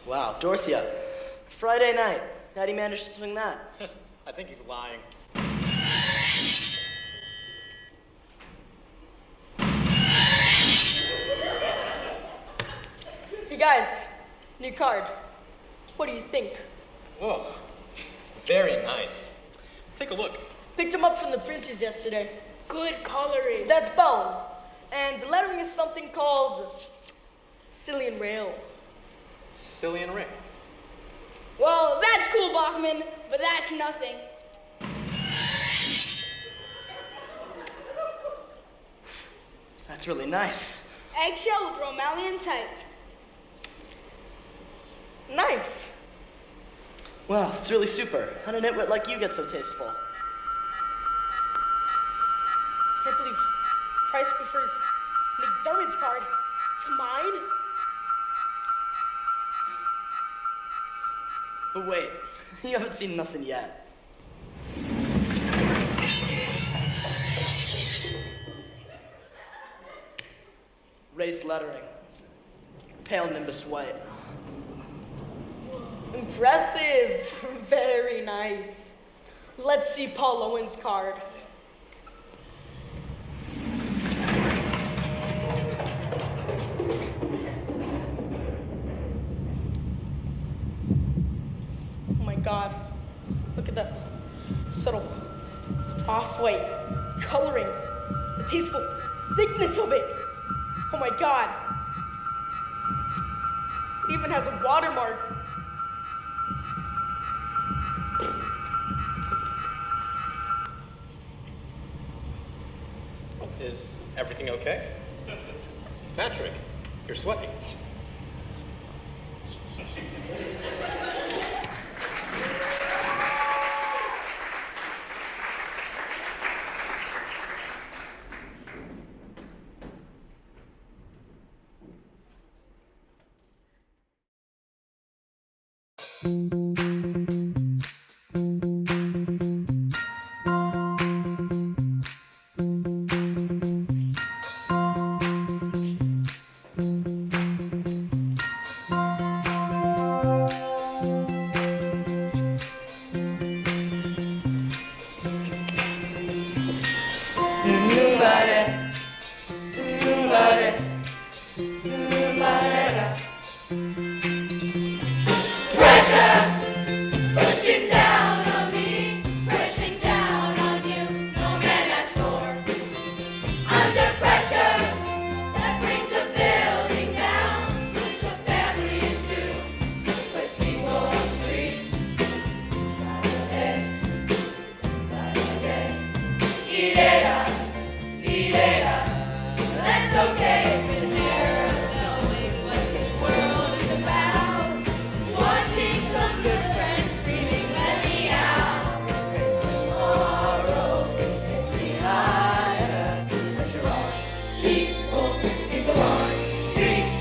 Wow, Dorsia. Friday night. How'd he manage to swing that? I think he's lying. Hey guys, new card. What do you think? Whoa, very nice. Take a look. Picked him up from the Prince's yesterday. Good coloring. That's bone. And the lettering is something called Cillian Rail. Cillian Ray. Well, that's cool, Bachman, but that's nothing. That's really nice. Eggshell with Romalian type. Nice. Wow, it's really super. How did a nitwit like you get so tasteful? Can't believe Price prefers McDermott's card to mine. But wait, you haven't seen nothing yet. Raised lettering. Pale nimbus white. Impressive. Very nice. Let's see Paul Owen's card. Oh my God. Look at the subtle off-white coloring, the tasteful thickness of it. Oh my God. It even has a watermark. Is everything okay? Patrick, you're sweating. Pushing down on me, pressing down on you, no man has scored. Under pressure, that brings a building down, splits a family in two, puts people on streets. That's okay, it's a terror of knowing what this world is about. Watching some good friends screaming, let me out. Tomorrow is behind us. Pressure on, people on streets.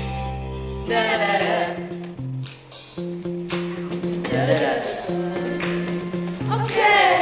Da-da-da. Da-da-da. Okay.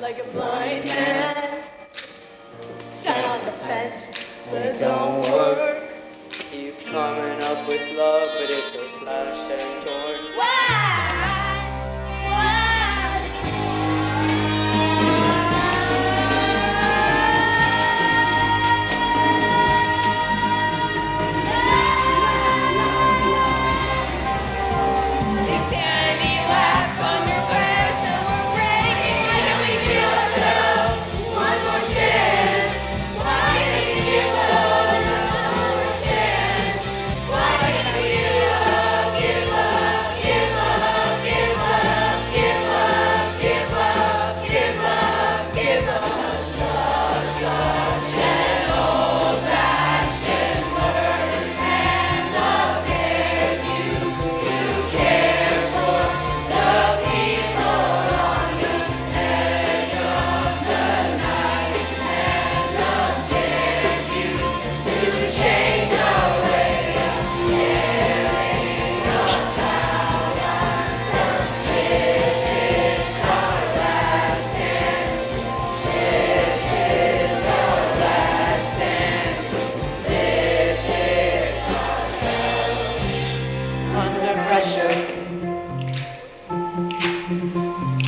Like a blind man, sat on the fence, but it don't work. Keep coming up with love, but it's so slashed and torn.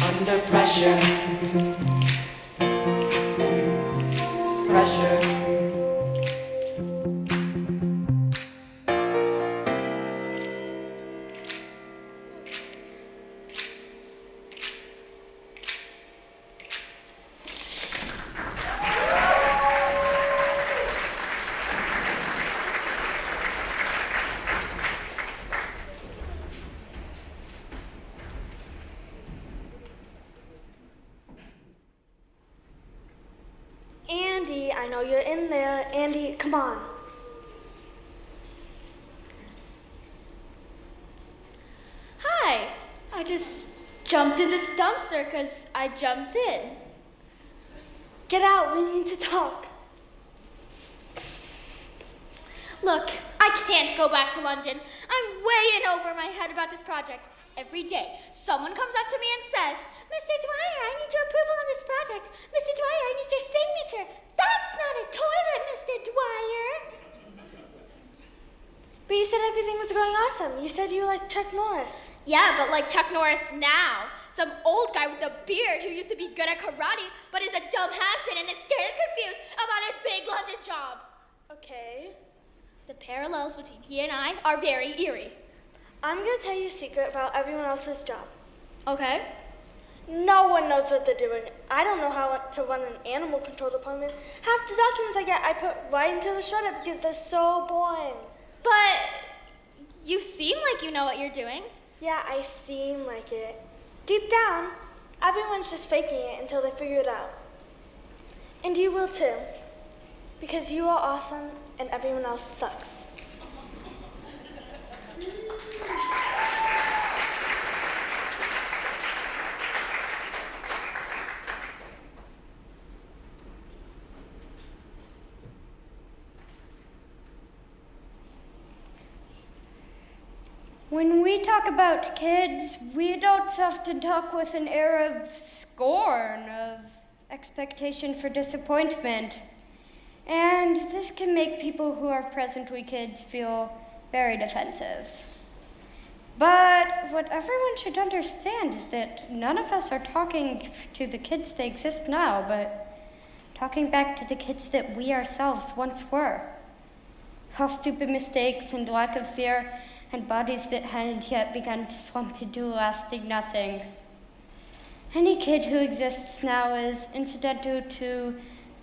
Under pressure. Andy, I know you're in there. Andy, come on. Hi. I just jumped in this dumpster because I jumped in. Get out, we need to talk. Look, I can't go back to London. I'm way in over my head about this project. Every day, someone comes up to me and says, Mr. Dwyer, I need your approval on this project. Mr. Dwyer, I need your signature. That's not a toilet, Mr. Dwyer. But you said everything was going awesome. You said you liked Chuck Norris. Yeah, but like Chuck Norris now. Some old guy with a beard who used to be good at karate, but is a dumb has-been and is scared and confused about his big London job. Okay. The parallels between he and I are very eerie. I'm going to tell you a secret about everyone else's job. Okay. No one knows what they're doing. I don't know how to run an animal control department. Half the documents I get, I put right into the shredder because they're so boring. But you seem like you know what you're doing. Yeah, I seem like it. Deep down, everyone's just faking it until they figure it out. And you will too. Because you are awesome and everyone else sucks. When we talk about kids, we adults often talk with an air of scorn, of expectation for disappointment. And this can make people who are presently kids feel very defensive. But what everyone should understand is that none of us are talking to the kids that exist now, but talking back to the kids that we ourselves once were. How stupid mistakes and lack of fear and bodies that hadn't yet begun to slump into lasting nothing. Any kid who exists now is incidental to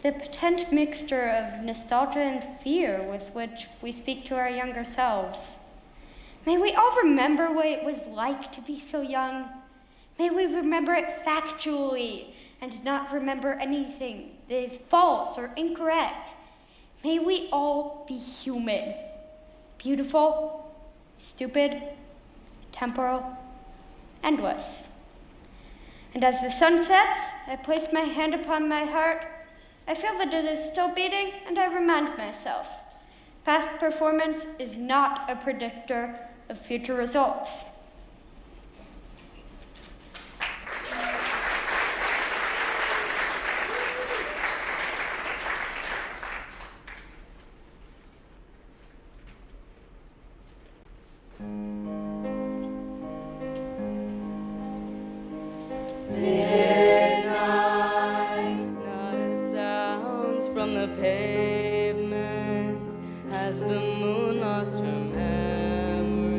the potent mixture of nostalgia and fear with which we speak to our younger selves. May we all remember what it was like to be so young. May we remember it factually and not remember anything that is false or incorrect. May we all be human, beautiful, stupid, temporal, endless. And as the sun sets, I place my hand upon my heart. I feel that it is still beating, and I remind myself, past performance is not a predictor of future results. Midnight, not a sound from the pavement. Has the moon lost her memory?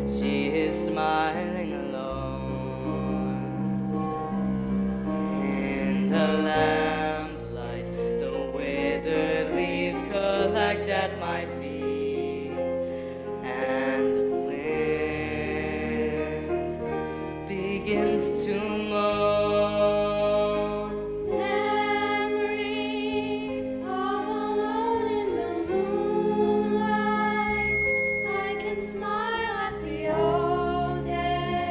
She is smiling alone. In the lamplight, the withered leaves collect at my feet, and the wind begins to moan. Memory, all alone in the moonlight, I can smile at the old days.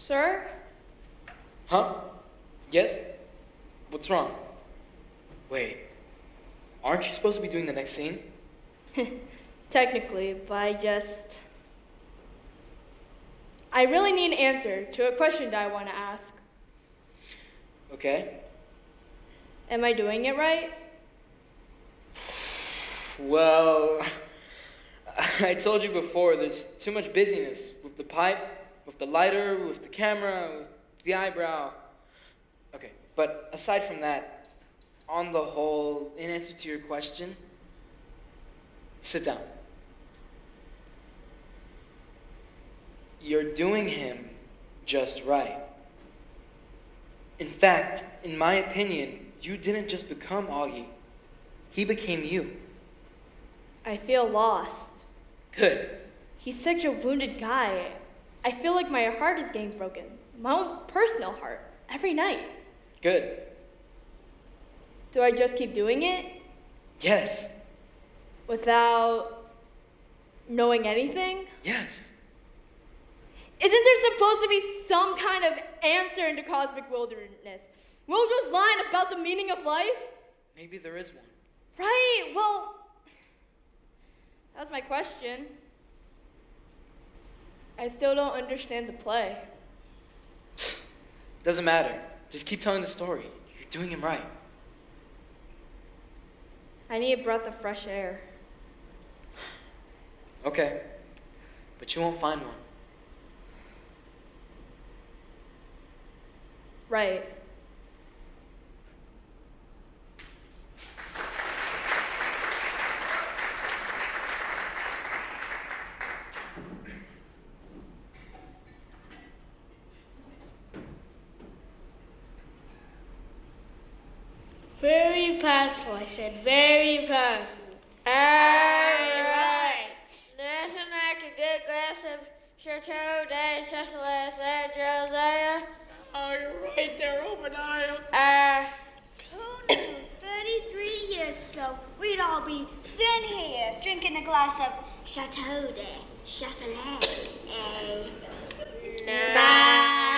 Sir? Huh? Yes? What's wrong? Wait, aren't you supposed to be doing the next scene? Technically, but I really need an answer to a question that I want to ask. Okay. Am I doing it right? Well, I told you before, there's too much busyness with the pipe, with the lighter, with the camera, with the eyebrow. Okay, but aside from that, on the whole, in answer to your question, sit down. You're doing him just right. In fact, in my opinion, you didn't just become Augie. He became you. I feel lost. Good. He's such a wounded guy. I feel like my heart is getting broken. My own personal heart. Every night. Good. Do I just keep doing it? Yes. Without knowing anything? Yes. Isn't there supposed to be some kind of answer into cosmic wilderness? Wilder's line about the meaning of life? Maybe there is one. Right, well, that's my question. I still don't understand the play. Doesn't matter. Just keep telling the story. You're doing him right. I need a breath of fresh air. Okay. But you won't find one. Right. Very possible, I said, very possible. Right. Nothing like a good glass of Chateau de Chasselas at Josiah. Oh, you're right there, Obadiah. Who knew 33 years ago we'd all be sitting here drinking a glass of Chateau de Chasselas, eh? Nah.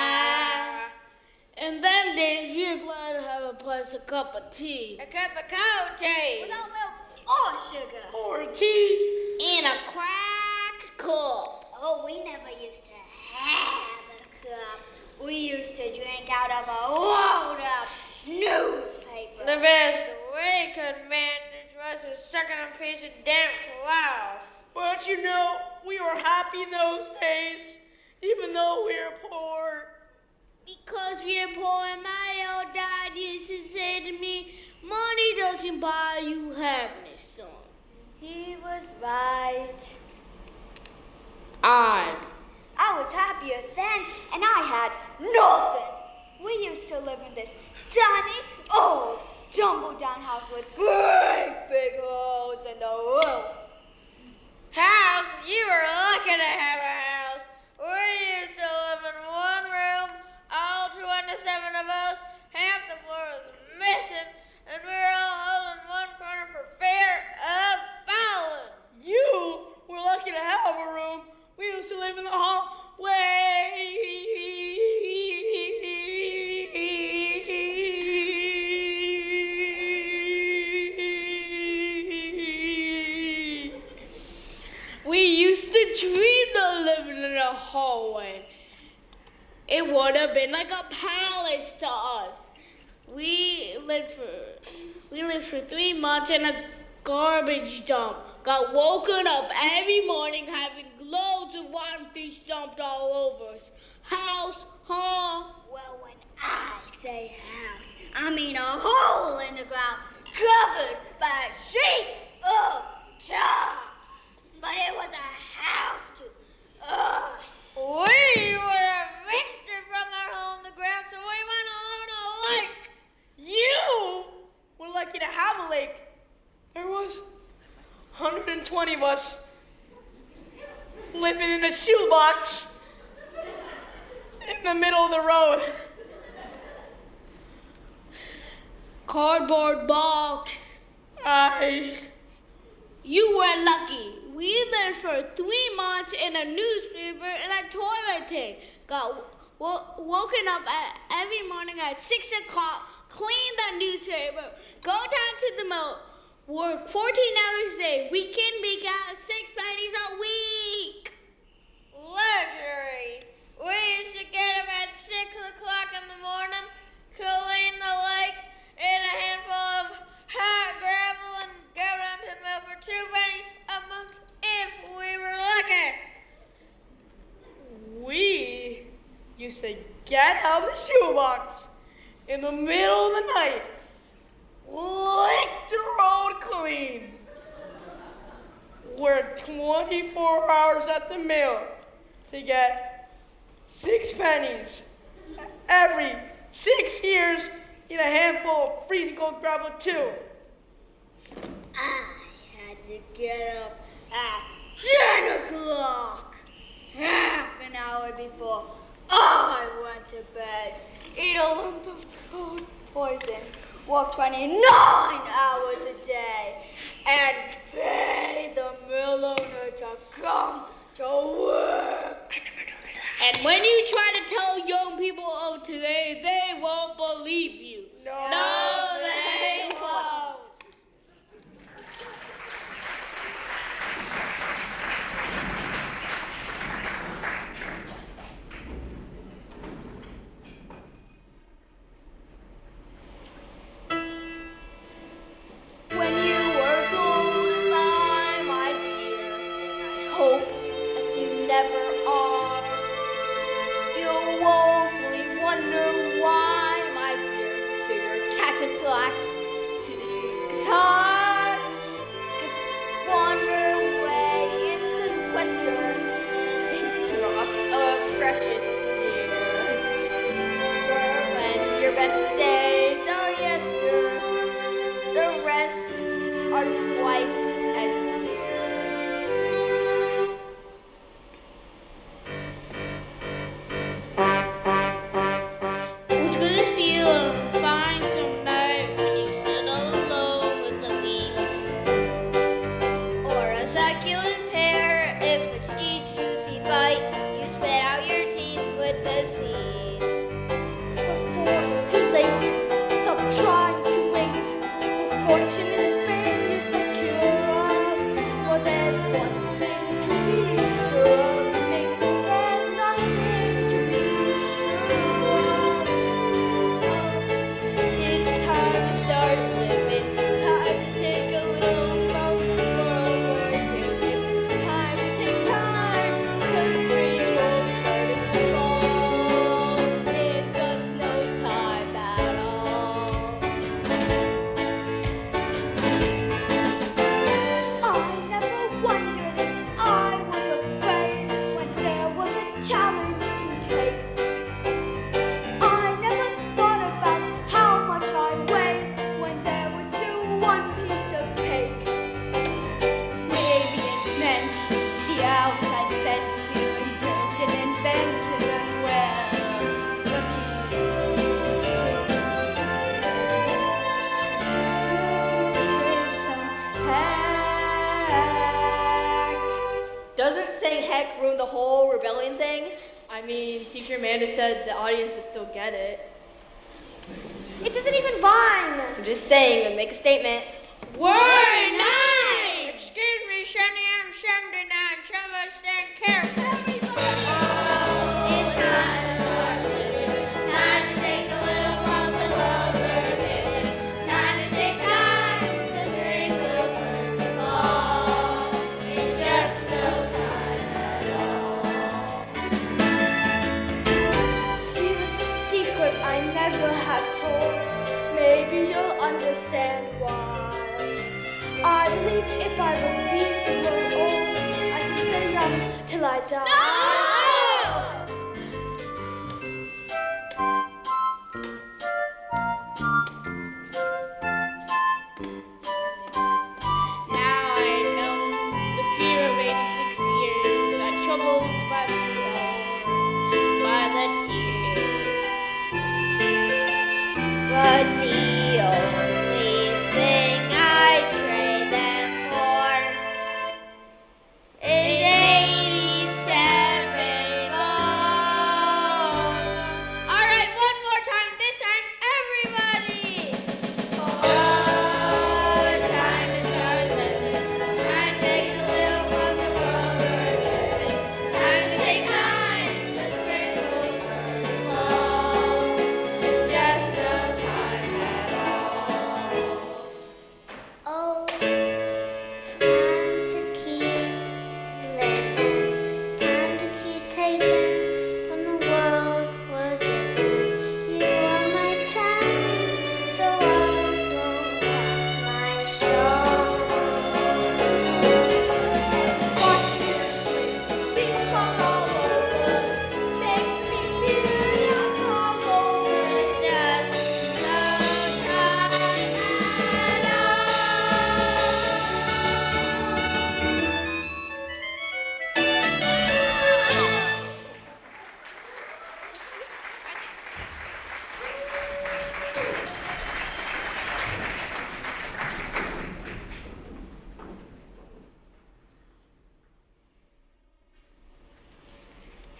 In them days, you're glad to have a place, a cup of tea. A cup of cold tea. Without milk or sugar. Or tea. In a cracked cup. Oh, we never used to have a cup. We used to drink out of a rolled-up newspaper. The best we could manage was a sucking a piece of damn cloth. But you know, we were happy in those days, even though we were poor. Because we are poor, and my old dad used to say to me, money doesn't buy you happiness, son. He was right. I was happier then, and I had nothing. We used to live in this tiny, old, tumble-down house with great big holes in the roof. House? You were lucky to have a house. We used to live in one room, all 27 of us. Half the floor was missing, and we were all holding one corner for fear of falling. You were lucky to have a room. We used to live in the hallway. We used to dream of living in a hallway. It would have been like a palace to us. We lived for 3 months in a garbage dump. Got woken up every morning having loads of rotten fish dumped all over us. House, huh? Well, when I say house, I mean a hole in the ground covered by a sheet of tar. But it was a house to us. We were evicted from our hole in the ground, so we went to live in a lake. You were lucky to have a lake. There was 120 of us living in a shoebox in the middle of the road. Cardboard box. You were lucky. We lived for 3 months in a newspaper and a toilet tank. Got woken up every morning at 6 o'clock, clean the newspaper, go down to the mill, work 14 hours a day, weekend week out, 6 pennies a week. Luxury. We used to get up at 6 o'clock in the morning, clean the lake in a handful of hot gravel and go down to the mill for 2 pennies a month if we were lucky. We used to get out of the shoebox in the middle of the night, lick the road clean, work 24 hours at the mill to get 6 pennies every 6 years in a handful of freezing cold gravel too. I had to get up at 10 o'clock, half an hour before I went to bed, eat a lump of food poison, work 29 hours a day, and pay the mill owner to come to work. And when you try to tell young people of today, they won't believe you. No, they won't. When you were as old as I, my dear, and I hope that you never are, you'll woefully wonder why, my dear, through your cat's slacks to the guitar, gets wander away in sequester, drop a precious year. For when your best days are yester, the rest are twice as dear. What's good is feel and find some night when you sit alone with the weeds. Or a succulent pear, if it's each juicy bite, you spit out your teeth with the seeds. Before it's too late, stop trying to wait. Fortune and fame you're secure of. For there's one thing to be sure of, mate. There's nothing to be sure of. It's time to start living. Time to take a little from this world we're given. Time to take time, 'cause spring will turn into fall in just no time at all. I never wondered if I was afraid when there was a challenge to take. I never thought about how much I weighed when there was still one piece of cake. Maybe it's meant the hours I spent feeling broken and bent and unwell. Doesn't saying heck ruin the whole rebellion thing? I mean, Teacher Amanda said the audience would still get it. It doesn't even rhyme. I'm just saying, and make a statement. Word 9! Excuse me, 79, some of us stand careful. It's time to start living. Time to take a little from the world we're given. Time to take time, the spring will turn to fall. In just no time at all. Here's a secret I never have told. Maybe you'll understand why. I believe if I refuse to grow old, I can stay young till I die. Now I know the fear of 86 years, our troubles by the scars, by the tears. But the only thing I trade them for is 87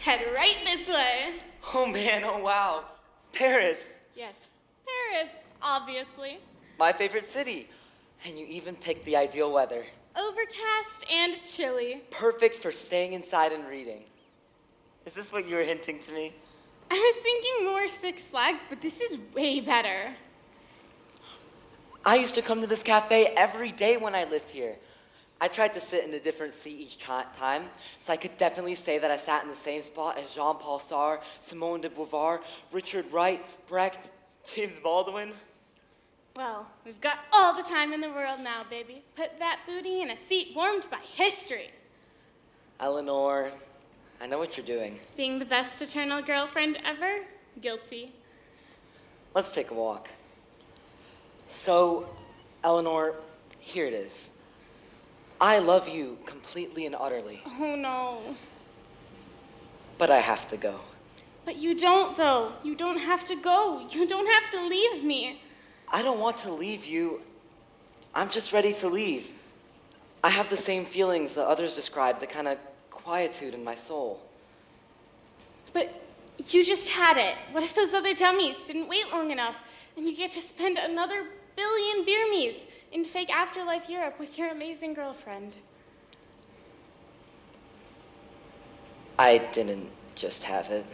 head right this way. Oh man, oh wow. Paris, Yes, Paris, obviously. my favorite city. And you even picked the ideal weather. Overcast and chilly. Perfect for staying inside and reading. Is this what you were hinting to me? I was thinking more Six Flags, but this is way better. I used to come to this cafe every day when I lived here. I tried to sit in a different seat each time, so I could definitely say that I sat in the same spot as Jean-Paul Sartre, Simone de Beauvoir, Richard Wright, Brecht, James Baldwin. Well, we've got all the time in the world now, baby. Put that booty in a seat warmed by history. Eleanor, I know what you're doing. Being the best eternal girlfriend ever? Guilty. Let's take a walk. So, Eleanor, here it is. I love you completely and utterly, Oh no. but I have to go. But you don't, though. You don't have to go. You don't have to leave me. I don't want to leave you. I'm just ready to leave. I have the same feelings that others describe, the kind of quietude in my soul. But you just had it. What if those other dummies didn't wait long enough and you get to spend another billion beer me's in fake afterlife Europe with your amazing girlfriend? I didn't just have it.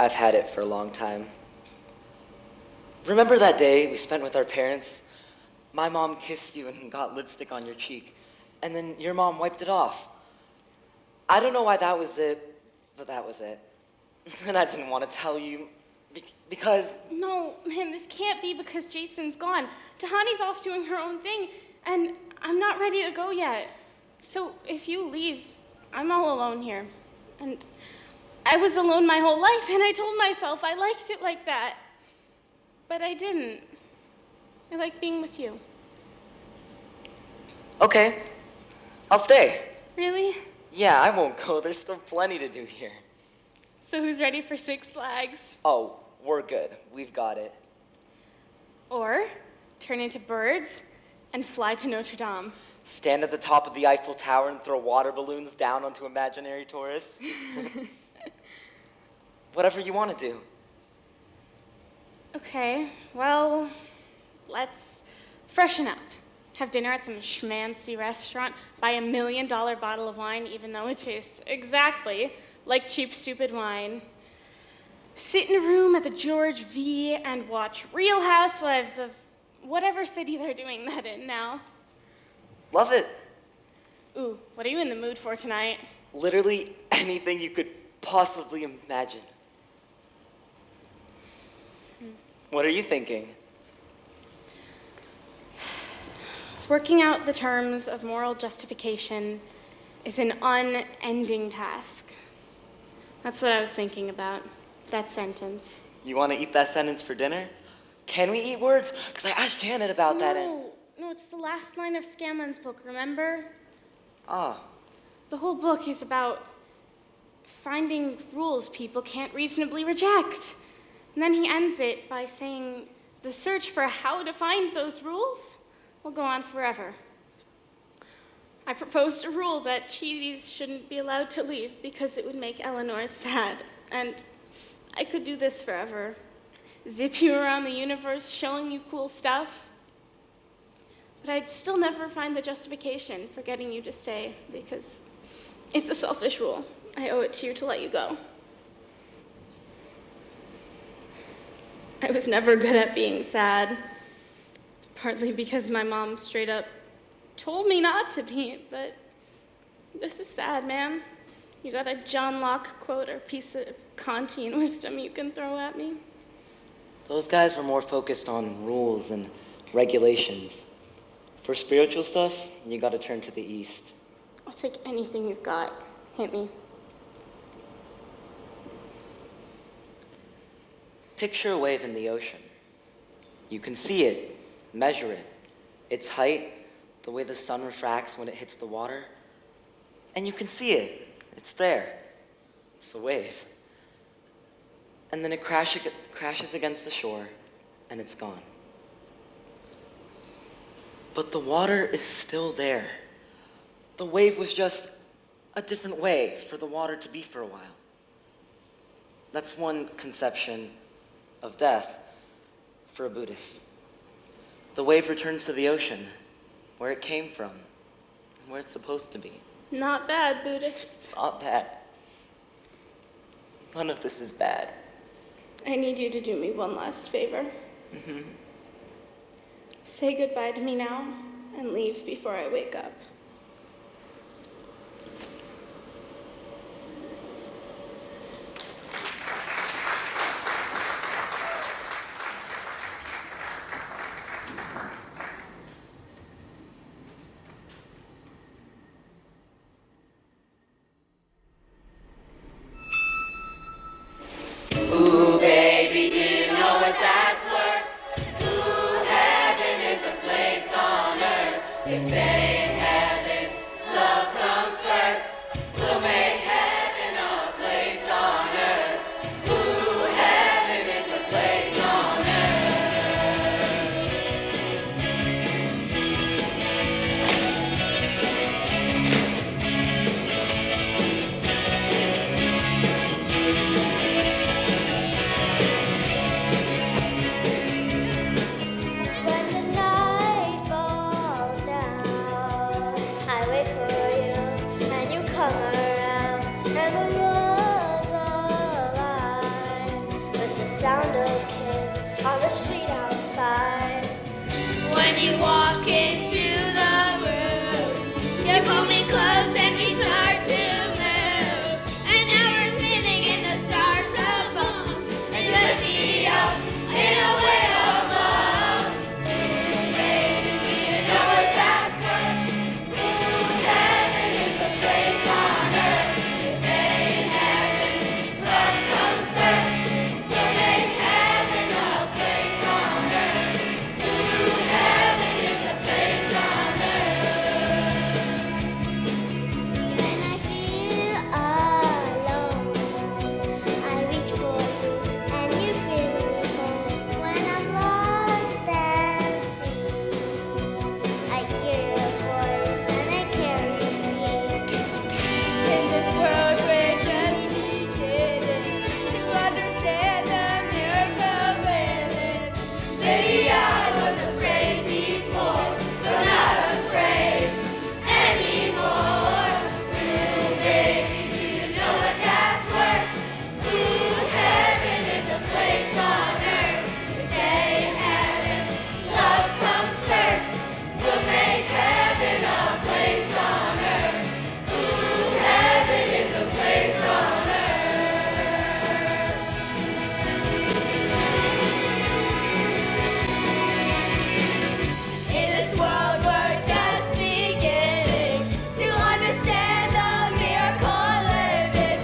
I've had it for a long time. Remember that day we spent with our parents? My mom kissed you and got lipstick on your cheek, and then your mom wiped it off. I don't know why that was it, but that was it. And I didn't want to tell you because... No, man, this can't be because Jason's gone. Tahani's off doing her own thing, and I'm not ready to go yet. So if you leave, I'm all alone here. And I was alone my whole life, and I told myself I liked it like that. But I didn't. I like being with you. Okay, I'll stay. Really? Yeah, I won't go. There's still plenty to do here. So who's ready for Six Flags? Oh, we're good. We've got it. Or turn into birds and fly to Notre Dame. Stand at the top of the Eiffel Tower and throw water balloons down onto imaginary tourists. Whatever you want to do. Okay, well, let's freshen up. Have dinner at some schmancy restaurant, buy $1 million bottle of wine, even though it tastes exactly like cheap, stupid wine. Sit in a room at the George V and watch Real Housewives of whatever city they're doing that in now. Love it. Ooh, what are you in the mood for tonight? Literally anything you could possibly imagine. What are you thinking? Working out the terms of moral justification is an unending task. That's what I was thinking about, that sentence. You want to eat that sentence for dinner? Can we eat words? Because I asked Janet about that No, it's the last line of Scanlon's book, remember? Ah. The whole book is about finding rules people can't reasonably reject. And then he ends it by saying the search for how to find those rules will go on forever. I proposed a rule that cheaties shouldn't be allowed to leave because it would make Eleanor sad. And I could do this forever. Zip you around the universe, showing you cool stuff. But I'd still never find the justification for getting you to stay because it's a selfish rule. I owe it to you to let you go. I was never good at being sad, partly because my mom straight up told me not to be, but this is sad, man. You got a John Locke quote or piece of Kantian wisdom you can throw at me? Those guys were more focused on rules and regulations. For spiritual stuff, you gotta turn to the East. I'll take anything you've got. Hit me. Picture a wave in the ocean. You can see it, measure it, its height, the way the sun refracts when it hits the water, and you can see it. It's there. It's a wave. And then it crashes against the shore, and it's gone. But the water is still there. The wave was just a different way for the water to be for a while. That's one conception of death for a Buddhist. The wave returns to the ocean, where it came from, and where it's supposed to be. Not bad, Buddhist. Not bad. None of this is bad. I need you to do me one last favor. Mm-hmm. Say goodbye to me now and leave before I wake up. Ooh, baby, do you know what that's worth? Ooh, heaven is a place on earth. They say in heaven, love comes first. We'll make heaven a place on earth. Ooh, heaven is a place on When the night falls down, I wait for you, and you come around, and the world's alive with the sound of kids on the street outside. When you walk into the room, you pull me close and we start to move. And now we're spinning in the stars above, and you lift me up in a way of love. Ooh, baby, do you know what that's worth? Ooh, heaven is a place on earth. They say in heaven, love comes first. We'll make heaven a place on earth. Ooh, heaven is a place on earth. When I feel alone, I reach for you, and you bring me home. When I'm lost at sea, I hear your voice and I carry me. In this world we're just beginning to understand the miracle within. Maybe I was afraid before, but not afraid anymore. Ooh, baby, do you know what that's worth? Ooh, heaven is a place on earth. They say in heaven, love comes first. We'll make heaven a place on earth. Ooh, heaven is a place on earth. In this world we're just beginning to understand the miracle living.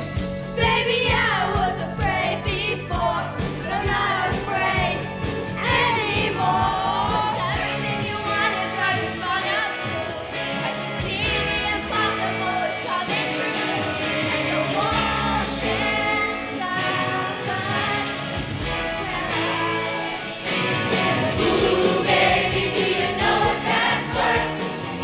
Baby, I was afraid before, but I'm not afraid anymore. Everything you wanted right in front of you. I can see the impossible is coming true, and you won't stand us. Ooh, baby, do you know what that's worth?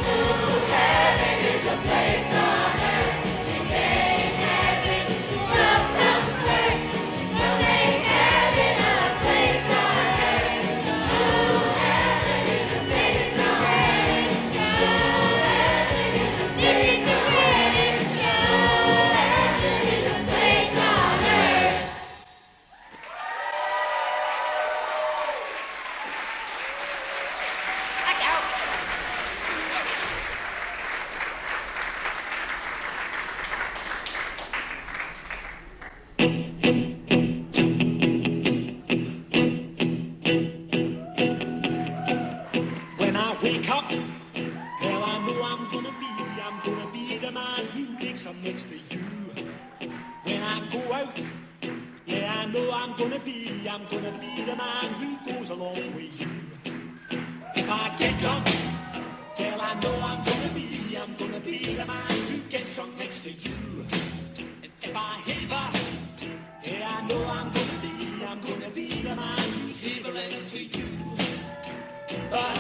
Ooh, heaven is a place on earth. They say in heaven, love comes first. We'll make heaven a place on earth. Ooh, heaven is a place on earth. Ooh, heaven is a place on earth. Ooh, heaven is a place on earth. Back out. When I wake up, well, I know I'm gonna be the man who wakes up next to you. When I go out, yeah, I know I'm gonna be the man who goes along with you. If I get drunk, well, I know I'm gonna be the man who gets drunk next to you. And if I haver, yeah, I know I'm gonna be the man who's havering to you. But